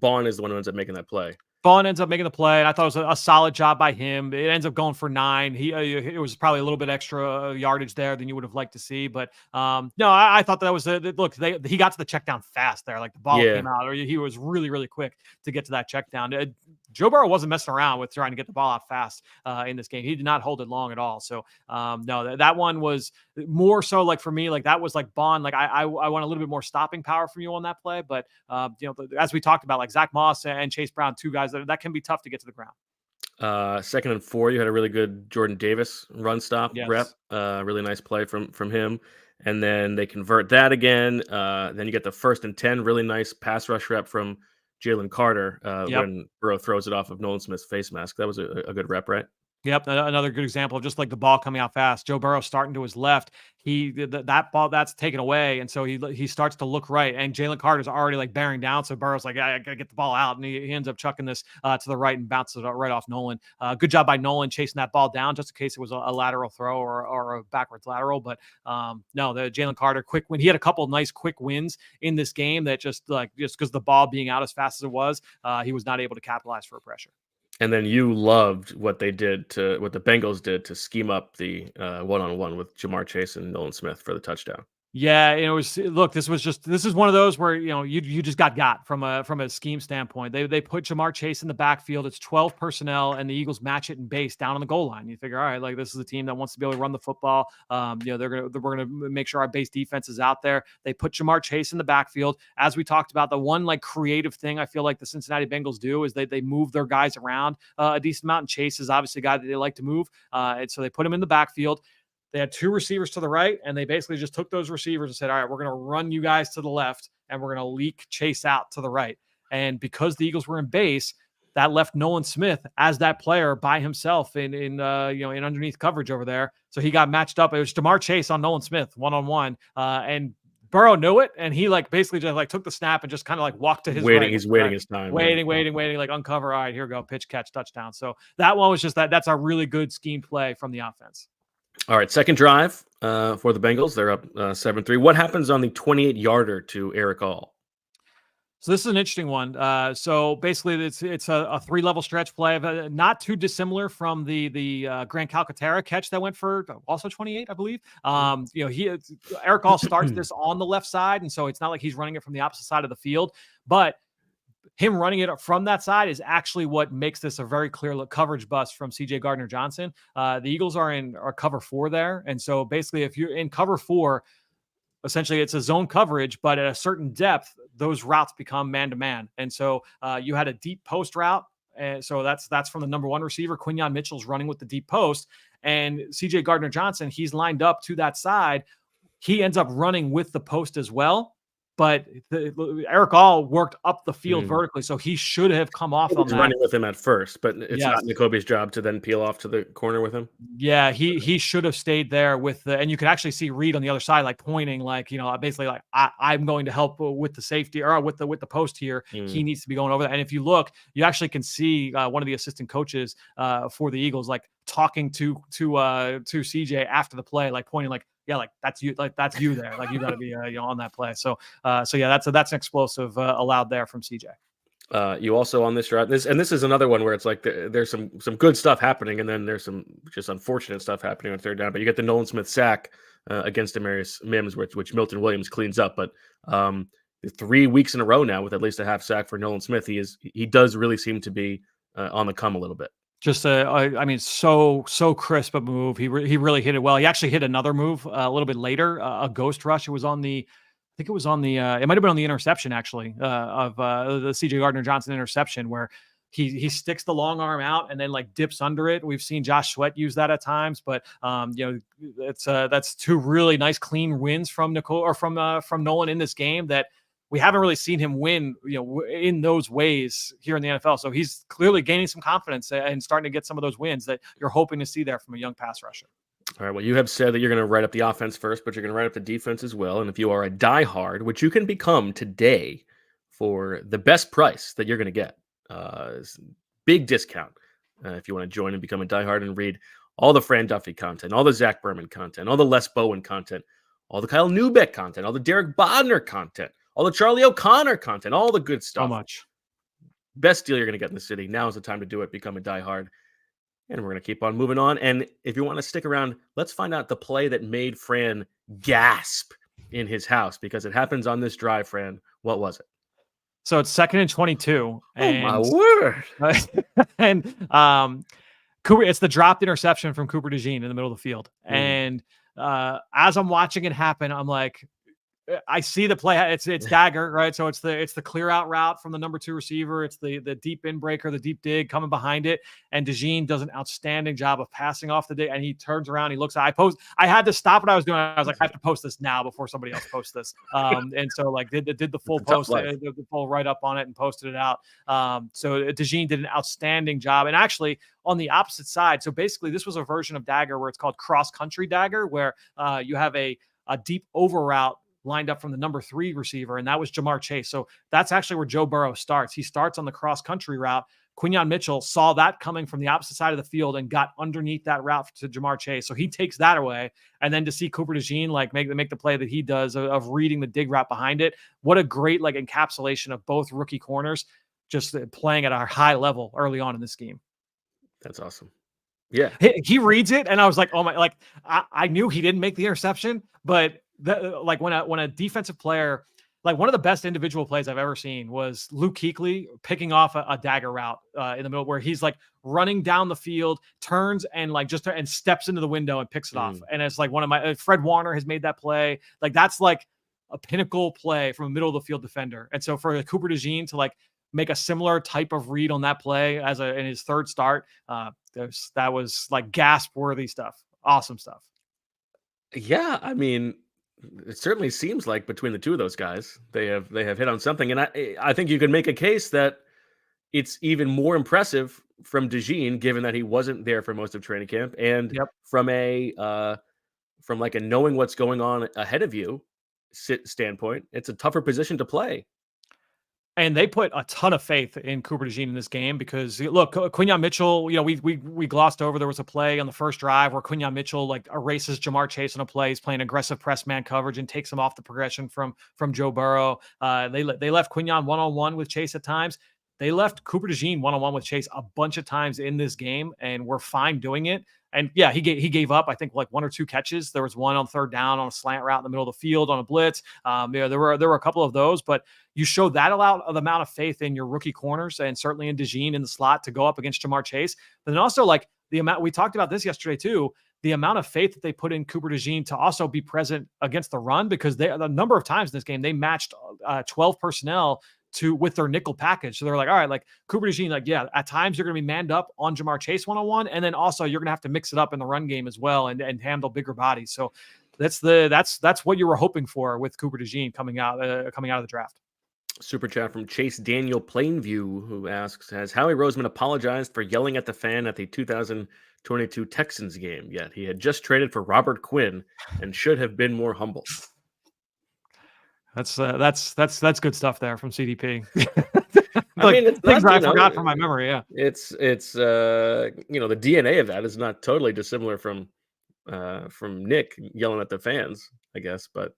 Bond is the one who ends up making that play? Vaughn ends up making the play, and I thought it was a solid job by him. It ends up going for 9. It was probably a little bit extra yardage there than you would have liked to see, but no, I thought that was look. He got to the check down fast there, like the ball came out, or he was really, really quick to get to that check down. Joe Burrow wasn't messing around with trying to get the ball out fast in this game. He did not hold it long at all. So no, that one was more so like for me, like that was like Bond. Like I want a little bit more stopping power from you on that play, but as we talked about, like Zach Moss and Chase Brown, 2 guys that can be tough to get to the ground. 2nd and 4, you had a really good Jordan Davis run stop rep. Yes. Really nice play from him. And then they convert that again. Then you get the 1st and 10, really nice pass rush rep from Jalen Carter when Burrow throws it off of Nolan Smith's face mask. That was a good rep, right? Yep, another good example of just like the ball coming out fast. Joe Burrow starting to his left, that ball that's taken away, and so he starts to look right, and Jalen Carter's already like bearing down. So Burrow's like, I gotta get the ball out, and he ends up chucking this to the right and bounces it right off Nolan. Good job by Nolan chasing that ball down, just in case it was a lateral throw or a backwards lateral. But no, the Jalen Carter quick win. He had a couple of nice quick wins in this game that just because the ball being out as fast as it was, he was not able to capitalize for a pressure. And then you loved what the Bengals did to scheme up the one-on-one with Jamar Chase and Nolan Smith for the touchdown. Yeah, it was. Look, this is one of those where you just got from a scheme standpoint. They put Jamar Chase in the backfield. It's 12 personnel, and the Eagles match it in base down on the goal line. You figure, all right, like this is a team that wants to be able to run the football. We're gonna make sure our base defense is out there. They put Jamar Chase in the backfield. As we talked about, the one like creative thing I feel like the Cincinnati Bengals do is they move their guys around a decent amount. And Chase is obviously a guy that they like to move, and so they put him in the backfield. They had 2 receivers to the right, and they basically just took those receivers and said, all right, we're going to run you guys to the left, and we're going to leak Chase out to the right. And because the Eagles were in base, that left Nolan Smith as that player by himself in underneath coverage over there. So he got matched up. It was Jamar Chase on Nolan Smith one-on-one, and Burrow knew it, and he basically just took the snap and just kind of walked to his right. He's waiting his time. Waiting, like uncover. All right, here we go. Pitch, catch, touchdown. So that one was just that's a really good scheme play from the offense. All right, second drive for the Bengals. They're up 7-3. What happens on the 28-yarder to Eric All? So this is an interesting one. So basically, it's a 3-level stretch play, not too dissimilar from the Grant Calcaterra catch that went for also 28, I believe. Eric All starts this on the left side, and so it's not like he's running it from the opposite side of the field, but him running it from that side is actually what makes this a very clear coverage bust from CJ Gardner-Johnson. The Eagles are in cover 4 there. And so basically if you're in cover 4, essentially it's a zone coverage, but at a certain depth, those routes become man-to-man. And so you had a deep post route. And so that's from the number 1 receiver. Quinyon Mitchell's running with the deep post, and CJ Gardner-Johnson, he's lined up to that side. He ends up running with the post as well. But Eric All worked up the field vertically, so he should have come off on that. Running with him at first, but it's not N'Kobe's job to then peel off to the corner with him. Yeah, he should have stayed there with and you could actually see Reed on the other side, pointing, basically I'm going to help with the safety or with the post here. He needs to be going over that. And if you look, you actually can see one of the assistant coaches for the Eagles talking to CJ after the play, pointing that's you, that's you there, you got to be on that play. So yeah, that's an explosive allowed there from CJ. You also on this drive, this is another one where it's there's some good stuff happening, and then there's some just unfortunate stuff happening on third down. But you get the Nolan Smith sack against Demarius Mims, which Milton Williams cleans up. But 3 weeks in a row now with at least a half sack for Nolan Smith, he does really seem to be on the come a little bit. Just so crisp a move. He really hit it well. He actually hit another move a little bit later, a ghost rush. It was on the, it might have been on the interception actually of the CJ Gardner-Johnson interception where he sticks the long arm out and then dips under it. We've seen Josh Sweat use that at times, but that's 2 really nice clean wins from Nolan in this game that we haven't really seen him win, in those ways here in the NFL. So he's clearly gaining some confidence and starting to get some of those wins that you're hoping to see there from a young pass rusher. All right. Well, you have said that you're going to write up the offense first, but you're going to write up the defense as well. And if you are a diehard, which you can become today for the best price that you're going to get, big discount if you want to join and become a diehard and read all the Fran Duffy content, all the Zach Berman content, all the Les Bowen content, all the Kyle Neubeck content, all the Derek Bodner content, all the Charlie O'Connor content, all the good stuff. How much? best deal you're going to get in the city. Now is the time to do it. Become a diehard. And we're going to keep on moving on. And if you want to stick around, let's find out the play that made Fran gasp in his house, because it happens on this drive, Fran. What was it? So it's 2nd and 22. And, oh, my word. And Cooper, it's the dropped interception from Cooper DeJean in the middle of the field. And as I'm watching it happen, I'm like, I see the play. It's dagger, right? So it's the clear out route from the number 2 receiver. It's the deep in breaker, the deep dig coming behind it. And DeJean does an outstanding job of passing off the dig. And he turns around, he looks. I had to stop what I was doing. I was like, I have to post this now before somebody else posts this. And so like did the full post, the full write up on it and posted it out. So DeJean did an outstanding job. And actually on the opposite side, so basically this was a version of dagger where it's called cross country dagger, where you have a deep over route lined up from the number 3 receiver, and that was Jamar Chase. So that's actually where Joe Burrow starts. He starts on the cross-country route. Quinyon Mitchell saw that coming from the opposite side of the field and got underneath that route to Jamar Chase. So he takes that away. And then to see Cooper DeJean like make the play that he does of reading the dig route behind it, what a great like encapsulation of both rookie corners just playing at a high level early on in this game. That's awesome. Yeah. He reads it, and I was like, oh my, like I knew he didn't make the interception, but like when a defensive player, like one of the best individual plays I've ever seen was Luke Kuechly picking off a dagger route in the middle where he's like running down the field, turns and like and steps into the window and picks it off. And it's like one of my Fred Warner has made that play. Like that's like a pinnacle play from a middle of the field defender. And so for Cooper DeJean to like make a similar type of read on that play in his 3rd start, that was like gasp worthy stuff. Awesome stuff. Yeah, I mean, it certainly seems like between the two of those guys, they have hit on something, and I think you could make a case that it's even more impressive from DeJean, given that he wasn't there for most of training camp, and from like a knowing what's going on ahead of you standpoint, it's a tougher position to play. And they put a ton of faith in Cooper DeJean in this game because, look, Quinyon Mitchell, you know, we glossed over. There was a play on the first drive where Quinyon Mitchell like erases Jamar Chase on a play. He's playing aggressive press man coverage and takes him off the progression from Joe Burrow. They left Quinyon one-on-one with Chase at times. They left Cooper DeJean one-on-one with Chase a bunch of times in this game, and we're fine doing it. And yeah, he gave up, I think, like 1 or 2 catches. There was one on 3rd down on a slant route in the middle of the field on a blitz. There were a couple of those, but you show that amount of faith in your rookie corners and certainly in DeJean in the slot to go up against Jamar Chase. But then also like the amount, we talked about this yesterday too, the amount of faith that they put in Cooper DeJean to also be present against the run, because the number of times in this game, they matched 12 personnel with their nickel package. So they're like, all right, like Cooper DeJean, like, yeah, at times you're going to be manned up on Jamar Chase one-on-one. And then also you're going to have to mix it up in the run game as well and handle bigger bodies. So that's what you were hoping for with Cooper DeJean coming out of the draft. Super chat from Chase Daniel Plainview, who asks, has Howie Roseman apologized for yelling at the fan at the 2022 Texans game? Yet he had just traded for Robert Quinn and should have been more humble. That's good stuff there from CDP. I mean, it's things I forgot from my memory. Yeah, it's the DNA of that is not totally dissimilar from Nick yelling at the fans, I guess. But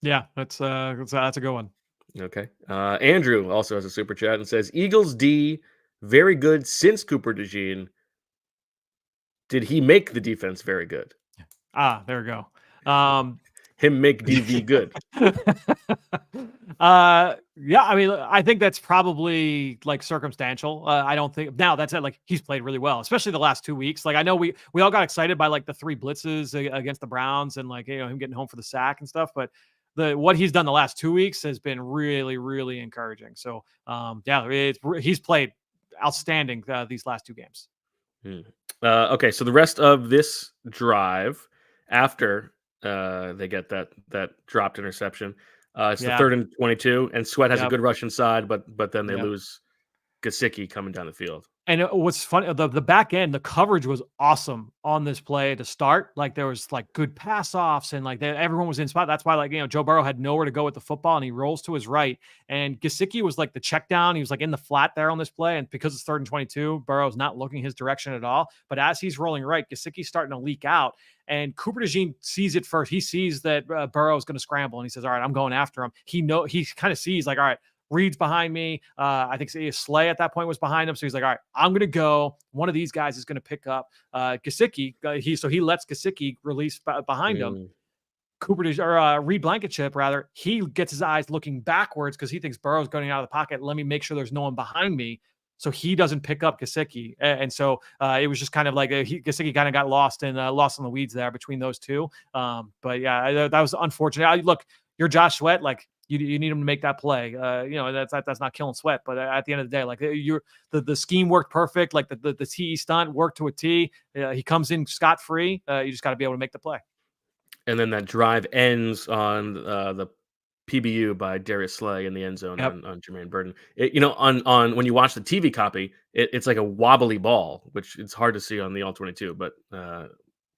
yeah, that's a good one. Okay, Andrew also has a super chat and says Eagles D very good since Cooper DeJean. Did he make the defense very good? There we go. Him make DV good. Yeah, I mean, I think that's probably like circumstantial. I don't think now that's it. Like he's played really well, especially the last 2 weeks. Like I know we all got excited by like the 3 blitzes against the Browns and like, you know, him getting home for the sack and stuff. But what he's done the last 2 weeks has been really, really encouraging. So yeah, he's played outstanding these last 2 games. Okay, so the rest of this drive after they get that dropped interception. It's the 3rd and 22, and Sweat has a good rush inside, but then they lose Gesicki coming down the field. And what's funny, the back end, the coverage was awesome on this play to start. Like there was like good pass offs and like everyone was in spot. That's why, like, you know, Joe Burrow had nowhere to go with the football and he rolls to his right. And Gesicki was like the check down. He was like in the flat there on this play. And because it's 3rd and 22, Burrow's not looking his direction at all. But as he's rolling right, Gesicki's starting to leak out. And Cooper DeJean sees it first. He sees that Burrow is going to scramble and he says, all right, I'm going after him. He kind of sees like, all right, Reed's behind me. I think Slay at that point was behind him. So he's like, all right, I'm going to go. One of these guys is going to pick up Gesicki. He lets Gesicki release behind him. Reed Blankenship, rather, he gets his eyes looking backwards because he thinks Burrow's going out of the pocket. Let me make sure there's no one behind me. So he doesn't pick up Gesicki. And so it was just kind of like Gesicki kind of got lost in the weeds there between those two. But yeah, that was unfortunate. Look, you're Josh Sweat. Like, you need him to make that play. That's not killing Sweat. But at the end of the day, like the scheme worked perfect. Like the TE stunt worked to a T. He comes in scot-free. You just got to be able to make the play. And then that drive ends on the PBU by Darius Slay in the end zone on Jermaine Burton. On when you watch the TV copy, it's like a wobbly ball, which it's hard to see on the All-22, but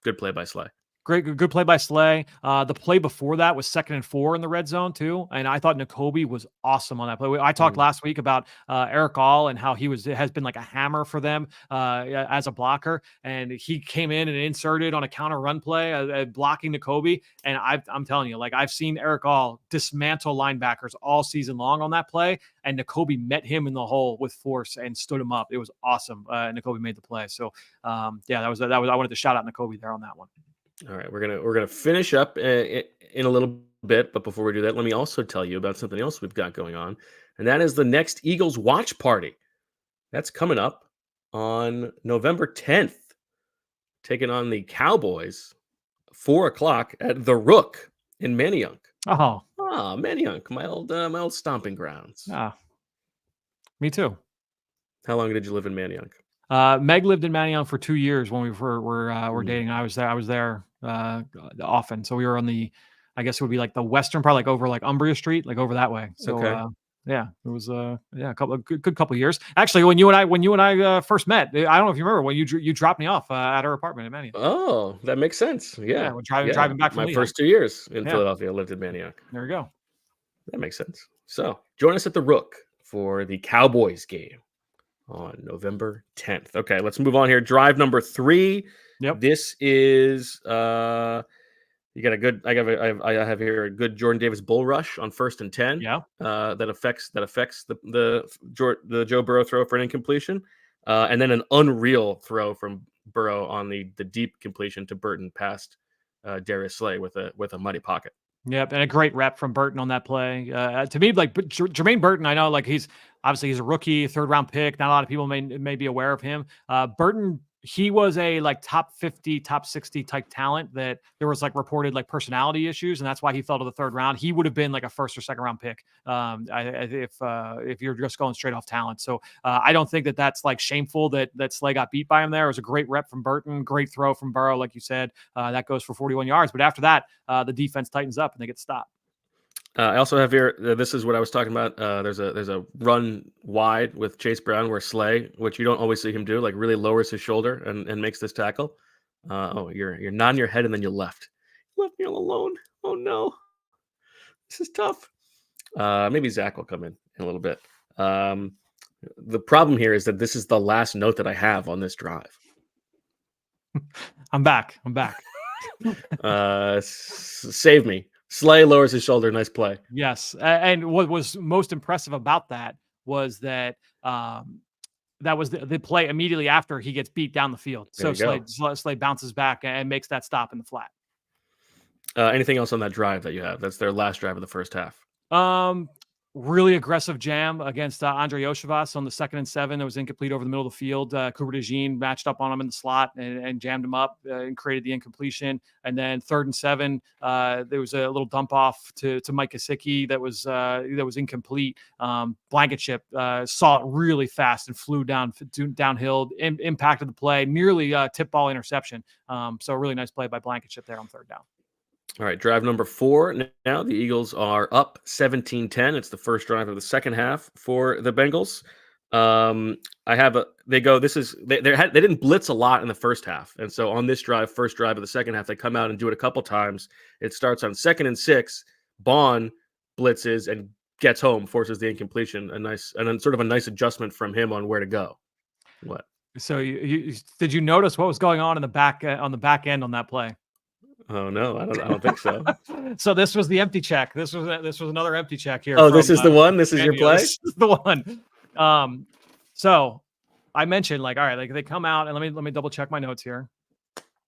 good play by Slay. Good play by Slay. The play before that was 2nd and 4 in the red zone too, and I thought Nakobe was awesome on that play. I talked last week about Eric All and how has been like a hammer for them as a blocker, and he came in and inserted on a counter run play, blocking Nakobe. And I'm telling you, like, I've seen Eric All dismantle linebackers all season long on that play, and Nakobe met him in the hole with force and stood him up. It was awesome. Nakobe made the play. So that was I wanted to shout out Nakobe there on that one. All right, we're gonna finish up in a little bit, but before we do that, let me also tell you about something else we've got going on, and that is the next Eagles watch party. That's coming up on November 10th, taking on the Cowboys, 4:00 at the Rook in Manayunk. Manayunk, my old stomping grounds. Me too. How long did you live in Manayunk? Meg lived in Manayunk for 2 years when we were dating. I was there often. So we were on the, I guess it would be like the western part, like over like Umbria Street, like over that way. So it was a good couple of years. Actually, when you and I first met, I don't know if you remember when you dropped me off at our apartment in Manayunk. Oh, that makes sense. Yeah, we're driving back from my first 2 years in Philadelphia. I lived in Manayunk. There we go. That makes sense. So join us at the Rook for the Cowboys game on November 10th. Okay, let's move on here. Drive number 3. Yep. This is you got a good. I have here a good Jordan Davis bull rush on 1st and 10. Yeah. That affects the Joe Burrow throw for an incompletion, and then an unreal throw from Burrow on the deep completion to Burton past Darius Slay with a muddy pocket. Yep, and a great rep from Burton on that play. To me, like Jermaine Burton, I know like he's a rookie, 3rd round pick. Not a lot of people may be aware of him. Burton, he was a like top 50, top 60 type talent that there was like reported like personality issues, and that's why he fell to the 3rd round. He would have been like a 1st or 2nd round pick if you're just going straight off talent. So I don't think that's like shameful that Slay got beat by him there. It was a great rep from Burton, great throw from Burrow, like you said. That goes for 41 yards. But after that, the defense tightens up and they get stopped. I also have here, this is what I was talking about. There's a run wide with Chase Brown where Slay, which you don't always see him do, like really lowers his shoulder and makes this tackle. You're nodding your head and then you left. You left me all alone. Oh no, this is tough. Maybe Zach will come in a little bit. The problem here is that this is the last note that I have on this drive. I'm back. Save me. Slay lowers his shoulder. Nice play. Yes. And what was most impressive about that was that that was the play immediately after he gets beat down the field. So Slay bounces back and makes that stop in the flat. Anything else on that drive that you have? That's their last drive of the first half. Really aggressive jam against Andre Yoshivas on the 2nd and 7 that was incomplete over the middle of the field. Cooper DeJean matched up on him in the slot and jammed him up and created the incompletion. And then 3rd and 7, there was a little dump off to Mike Gesicki that was incomplete. Blankenship saw it really fast and flew downhill, impacted the play, nearly tip ball interception. So a really nice play by Blankenship there on 3rd down. All right, drive number 4. Now the Eagles are up 17-10. It's the first drive of the second half for the Bengals. They didn't blitz a lot in the first half. And so on this drive, first drive of the second half, they come out and do it a couple times. It starts on 2nd and 6. Bond blitzes and gets home, forces the incompletion. And then sort of a nice adjustment from him on where to go. What? So did you notice what was going on in the back end on that play? Oh no, I don't think so. So this was the empty check. This was another empty check here. Oh, this is the one. This is your play. This is the one. So I mentioned all right, they come out and let me double check my notes here.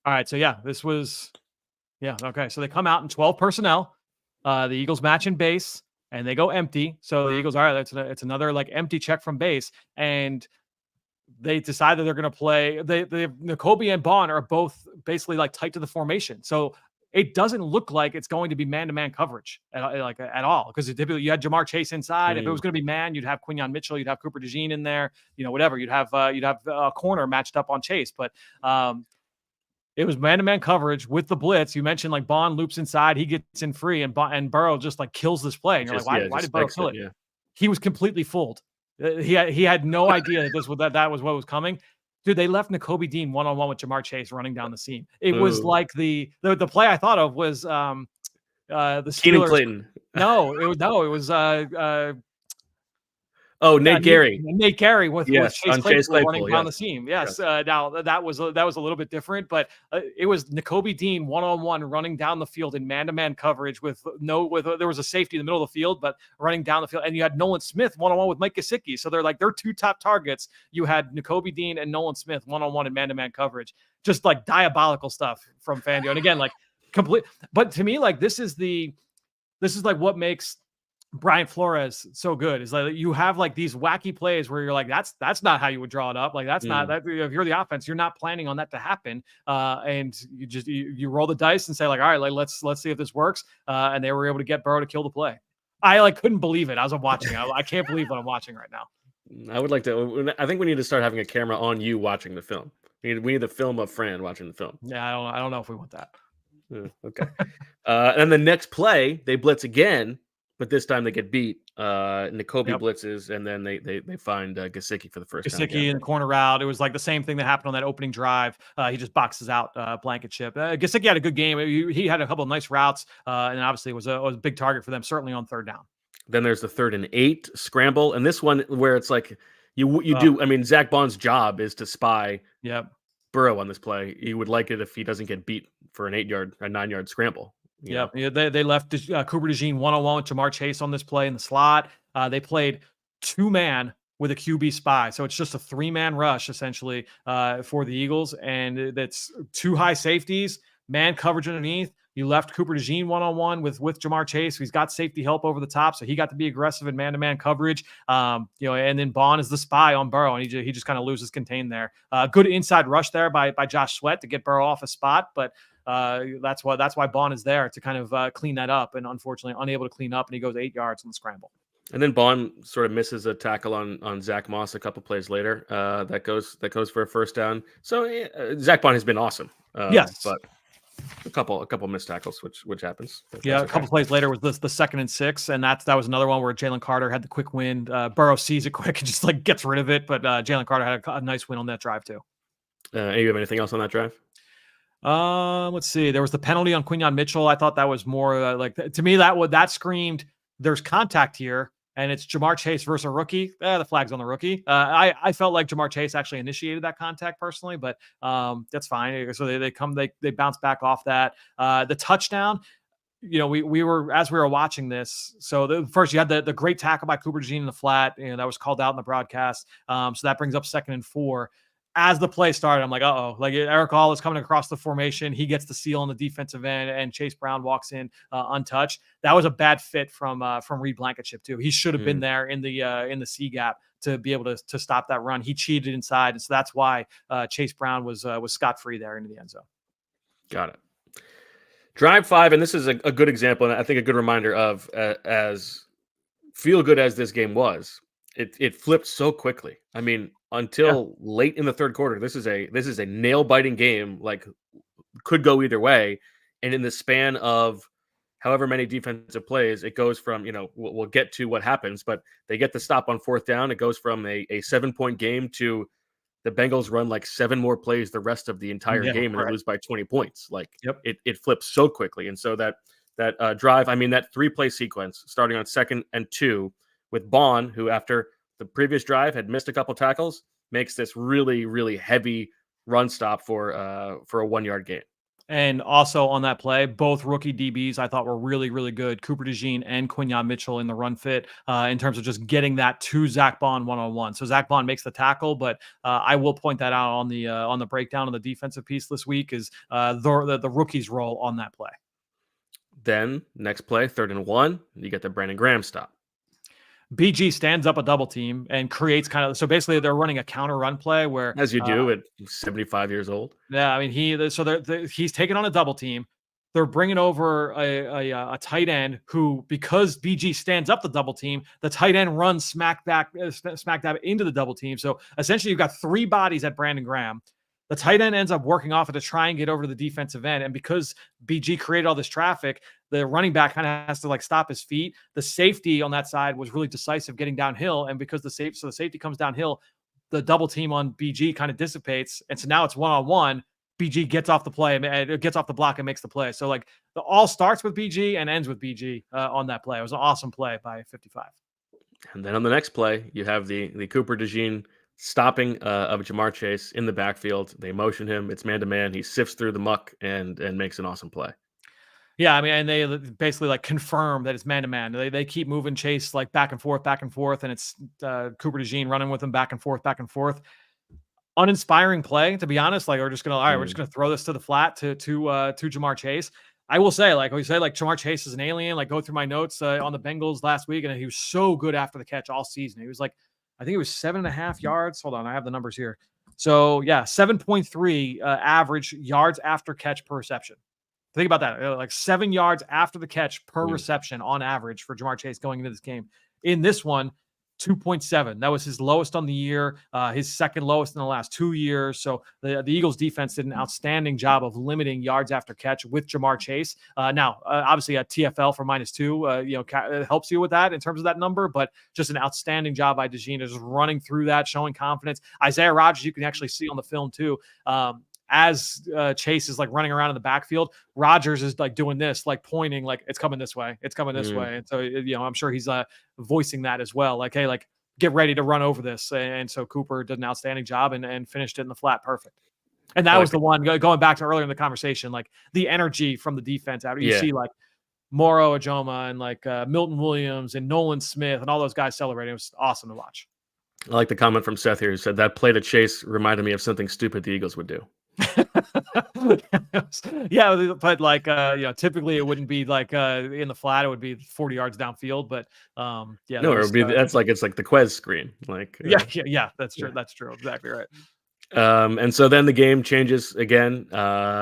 All right, so this was okay. So they come out in 12 personnel. The Eagles match in base and they go empty. So the Eagles, all right, it's another empty check from base, and they decide that they're going to play. Nakobe and Bond are both basically tight to the formation. So it doesn't look like it's going to be man-to-man coverage at all. Because typically you had Jamar Chase inside. If it was going to be man, you'd have Quinyon Mitchell, you'd have Cooper DeJean in there, whatever. You'd have a corner matched up on Chase. But it was man-to-man coverage with the blitz. You mentioned Bond loops inside, he gets in free, and Burrow just kills this play. And you're why did Burrow kill it? Yeah. He was completely fooled. He had no idea that that was what was coming. Dude, they left Nakobe Dean one-on-one with Jamar Chase running down the seam. It was like the play I thought of was the Steelers. Keenan Clayton. No, it was Nate Gary. Nate Gary with Chase Claypool running down the yes. seam. Yes. Now that was a little bit different, but it was Nakobe Dean one-on-one running down the field in man-to-man coverage with there was a safety in the middle of the field, but running down the field, and you had Nolan Smith one-on-one with Mike Gesicki. So they're their two top targets. You had Nakobe Dean and Nolan Smith one-on-one in man-to-man coverage. Just diabolical stuff from Fangio. And again, complete. But to me, this is what makes Brian Flores so good is you have these wacky plays where you're that's not how you would draw it up. That's not that. If you're the offense, you're not planning on that to happen. And you just you roll the dice and say all right, let's see if this works. And they were able to get Burrow to kill the play. I couldn't believe it. I was watching. I can't believe what I'm watching right now. I would like to. I think we need to start having a camera on you watching the film. We need the film of Fran watching the film. Yeah, I don't know if we want that. Okay. And the next play, they blitz again. But this time they get beat. Nakobe blitzes, and then they find Gesicki for the first time. Gesicki in the corner route. It was the same thing that happened on that opening drive. He just boxes out Blankenship. Gesicki had a good game. He had a couple of nice routes, and obviously it was a big target for them, certainly on third down. Then there's the 3rd and 8 scramble, and this one where it's you do. I mean, Zach Bond's job is to spy. Burrow on this play. He would like it if he doesn't get beat for a 9-yard scramble. Yeah, they left Cooper DeJean one-on-one with Jamar Chase on this play in the slot. They played 2-man with a QB spy, so it's just a 3-man rush essentially for the Eagles, and that's 2 high safeties, man coverage underneath. You left Cooper DeJean one-on-one with Jamar Chase. He's got safety help over the top, so he got to be aggressive in man-to-man coverage. And then Bond is the spy on Burrow, and he just kind of loses contain there. Good inside rush there by Josh Sweat to get Burrow off a spot, but that's why Bond is there to kind of clean that up, and unfortunately unable to clean up, and he goes 8 yards in the scramble. And then Bond sort of misses a tackle on Zach Moss a couple plays later. That goes for a first down. So Zach Bond has been awesome. Yes, but a couple missed tackles, which happens. A couple plays later was the 2nd and 6, and that was another one where Jalen Carter had the quick win. Burrow sees it quick and just gets rid of it, but Jalen Carter had a nice win on that drive too. You have anything else on that drive? Let's see. There was the penalty on Quinyon Mitchell. I thought that was more to me that screamed there's contact here, and it's Jamar Chase versus a rookie. The flag's on the rookie. I felt like Jamar Chase actually initiated that contact personally, but that's fine. So they bounce back off that. The touchdown. We were, as we were watching this. So first you had the great tackle by Cooper DeJean in the flat. That was called out in the broadcast. So that brings up 2nd and 4. As the play started, I'm Eric Hall is coming across the formation. He gets the seal on the defensive end, and Chase Brown walks in untouched. That was a bad fit from Reed Blankenship too. He should have been there in the C gap to be able to stop that run. He cheated inside, and so that's why Chase Brown was scot-free there into the end zone. Got it. Drive 5, and this is a good example, and I think a good reminder of as feel good as this game was. It flipped so quickly. I mean, until late in the third quarter, this is a nail biting game. Could go either way, and in the span of however many defensive plays, it goes from we'll get to what happens, but they get the stop on 4th down. It goes from a 7-point game to the Bengals run 7 more plays the rest of the entire game, and they lose by 20 points. It flips so quickly, and so that drive. I mean, that 3-play sequence starting on 2nd and 2. With Bond, who after the previous drive had missed a couple tackles, makes this really, really heavy run stop for a 1-yard gain. And also on that play, both rookie DBs I thought were really, really good. Cooper DeJean and Quinyon Mitchell in the run fit in terms of just getting that to Zach Bond one-on-one. So Zach Bond makes the tackle, but I will point that out on the breakdown of the defensive piece this week is the rookie's role on that play. Then next play, 3rd and 1, you get the Brandon Graham stop. BG stands up a double team and creates so basically they're running a counter run play where as you do at 75 years old. Yeah, I mean he's taking on a double team. They're bringing over a tight end who, because BG stands up the double team, the tight end runs smack dab into the double team. So essentially, you've got 3 bodies at Brandon Graham. The tight end ends up working off it to try and get over to the defensive end. And because BG created all this traffic, the running back kind of has to stop his feet. The safety on that side was really decisive getting downhill. And because the safety comes downhill, the double team on BG kind of dissipates. And so now it's one-on-one. BG gets off the play and gets off the block and makes the play. So the all starts with BG and ends with BG on that play. It was an awesome play by 55. And then on the next play, you have the Cooper DeJean stopping of Ja'Marr Chase in the backfield. They motion him. It's man-to-man. He sifts through the muck and makes an awesome play. Yeah, I mean, and they basically confirm that it's man-to-man. They keep moving Chase back and forth, and it's Cooper DeJean running with him back and forth. Uninspiring play, to be honest. We're just gonna we're just gonna throw this to the flat to Ja'Marr Chase. I will say, Ja'Marr Chase is an alien. Go through my notes on the Bengals last week, and he was so good after the catch all season. He was I think it was 7.5 yards. Hold on, I have the numbers here. So yeah, 7.3 average yards after catch per reception. Think about that. 7 yards after the catch per reception on average for Ja'Marr Chase going into this game. In this one, 2.7. That was his lowest on the year, his second lowest in the last 2 years. So the Eagles defense did an outstanding job of limiting yards after catch with Ja'Marr Chase. Now, obviously a TFL for -2, it helps you with that in terms of that number, but just an outstanding job by DeJean, just running through that, showing confidence. Isaiah Rodgers, you can actually see on the film too. As Chase is running around in the backfield, Rodgers is doing this, pointing, it's coming this way, it's coming this way. And so, I'm sure he's voicing that as well. Hey, get ready to run over this. And so Cooper did an outstanding job and finished it in the flat perfect. And that was the one going back to earlier in the conversation, the energy from the defense after you see Moro Ajoma and Milton Williams and Nolan Smith and all those guys celebrating. It was awesome to watch. I like the comment from Seth here who said that play to Chase reminded me of something stupid the Eagles would do. Yeah, but typically it wouldn't be in the flat. It would be 40 yards downfield. But yeah, no, it would be it's like the Quez screen. Yeah, that's true. That's true. Exactly right. And so then the game changes again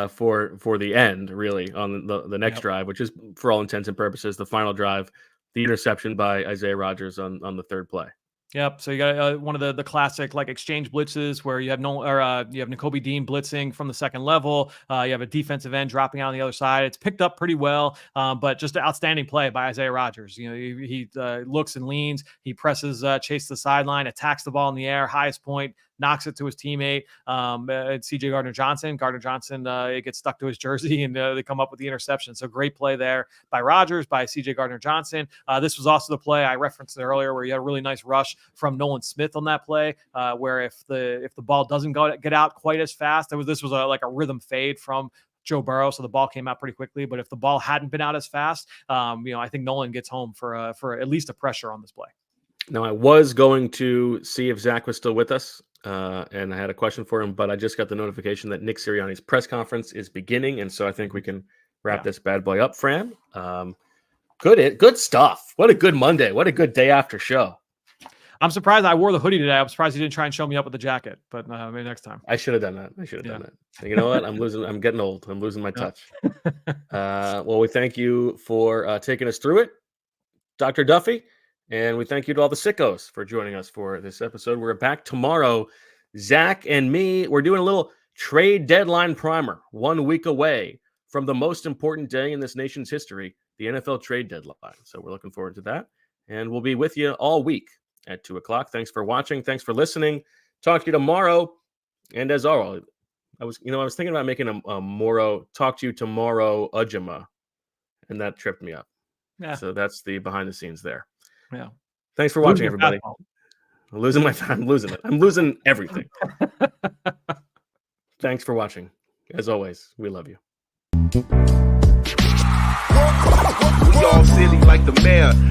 for the end, really, on the next drive, which is for all intents and purposes the final drive, the interception by Isaiah Rodgers on the 3rd play. Yep. So you got one of the classic exchange blitzes where you have Nakobe Dean blitzing from the 2nd level. You have a defensive end dropping out on the other side. It's picked up pretty well, but just an outstanding play by Isaiah Rodgers. He looks and leans. He presses Chase to the sideline, attacks the ball in the air, highest point, knocks it to his teammate. CJ Gardner-Johnson. It gets stuck to his jersey, and they come up with the interception. So great play there by Rodgers, by CJ Gardner-Johnson. This was also the play I referenced earlier where you had a really nice rush from Nolan Smith on that play, where if the ball doesn't get out quite as fast, this was a rhythm fade from Joe Burrow, so the ball came out pretty quickly. But if the ball hadn't been out as fast, I think Nolan gets home for at least a pressure on this play. Now, I was going to see if Zach was still with us, and I had a question for him, but I just got the notification that Nick Sirianni's press conference is beginning, and so I think we can wrap this bad boy up, Fran. Good stuff. What a good Monday. What a good day after show. I'm surprised I wore the hoodie today. I'm surprised he didn't try and show me up with the jacket, but maybe next time. I should have done that. Done that. You know what? I'm getting old. I'm losing my touch. Well, we thank you for taking us through it, Dr. Duffy, and we thank you to all the sickos for joining us for this episode. We're back tomorrow. Zach and me, we're doing a little trade deadline primer 1 week away from the most important day in this nation's history, the NFL trade deadline. So we're looking forward to that, and we'll be with you all week at 2:00. Thanks for watching. Thanks for listening. Talk to you tomorrow. And as always, I was thinking about making a Moro talk to you tomorrow Ujima, and that tripped me up. Yeah. So that's the behind the scenes there. Yeah. Thanks for watching, everybody. I'm losing it. I'm losing everything. Thanks for watching. As always, we love you. all silly like the mayor.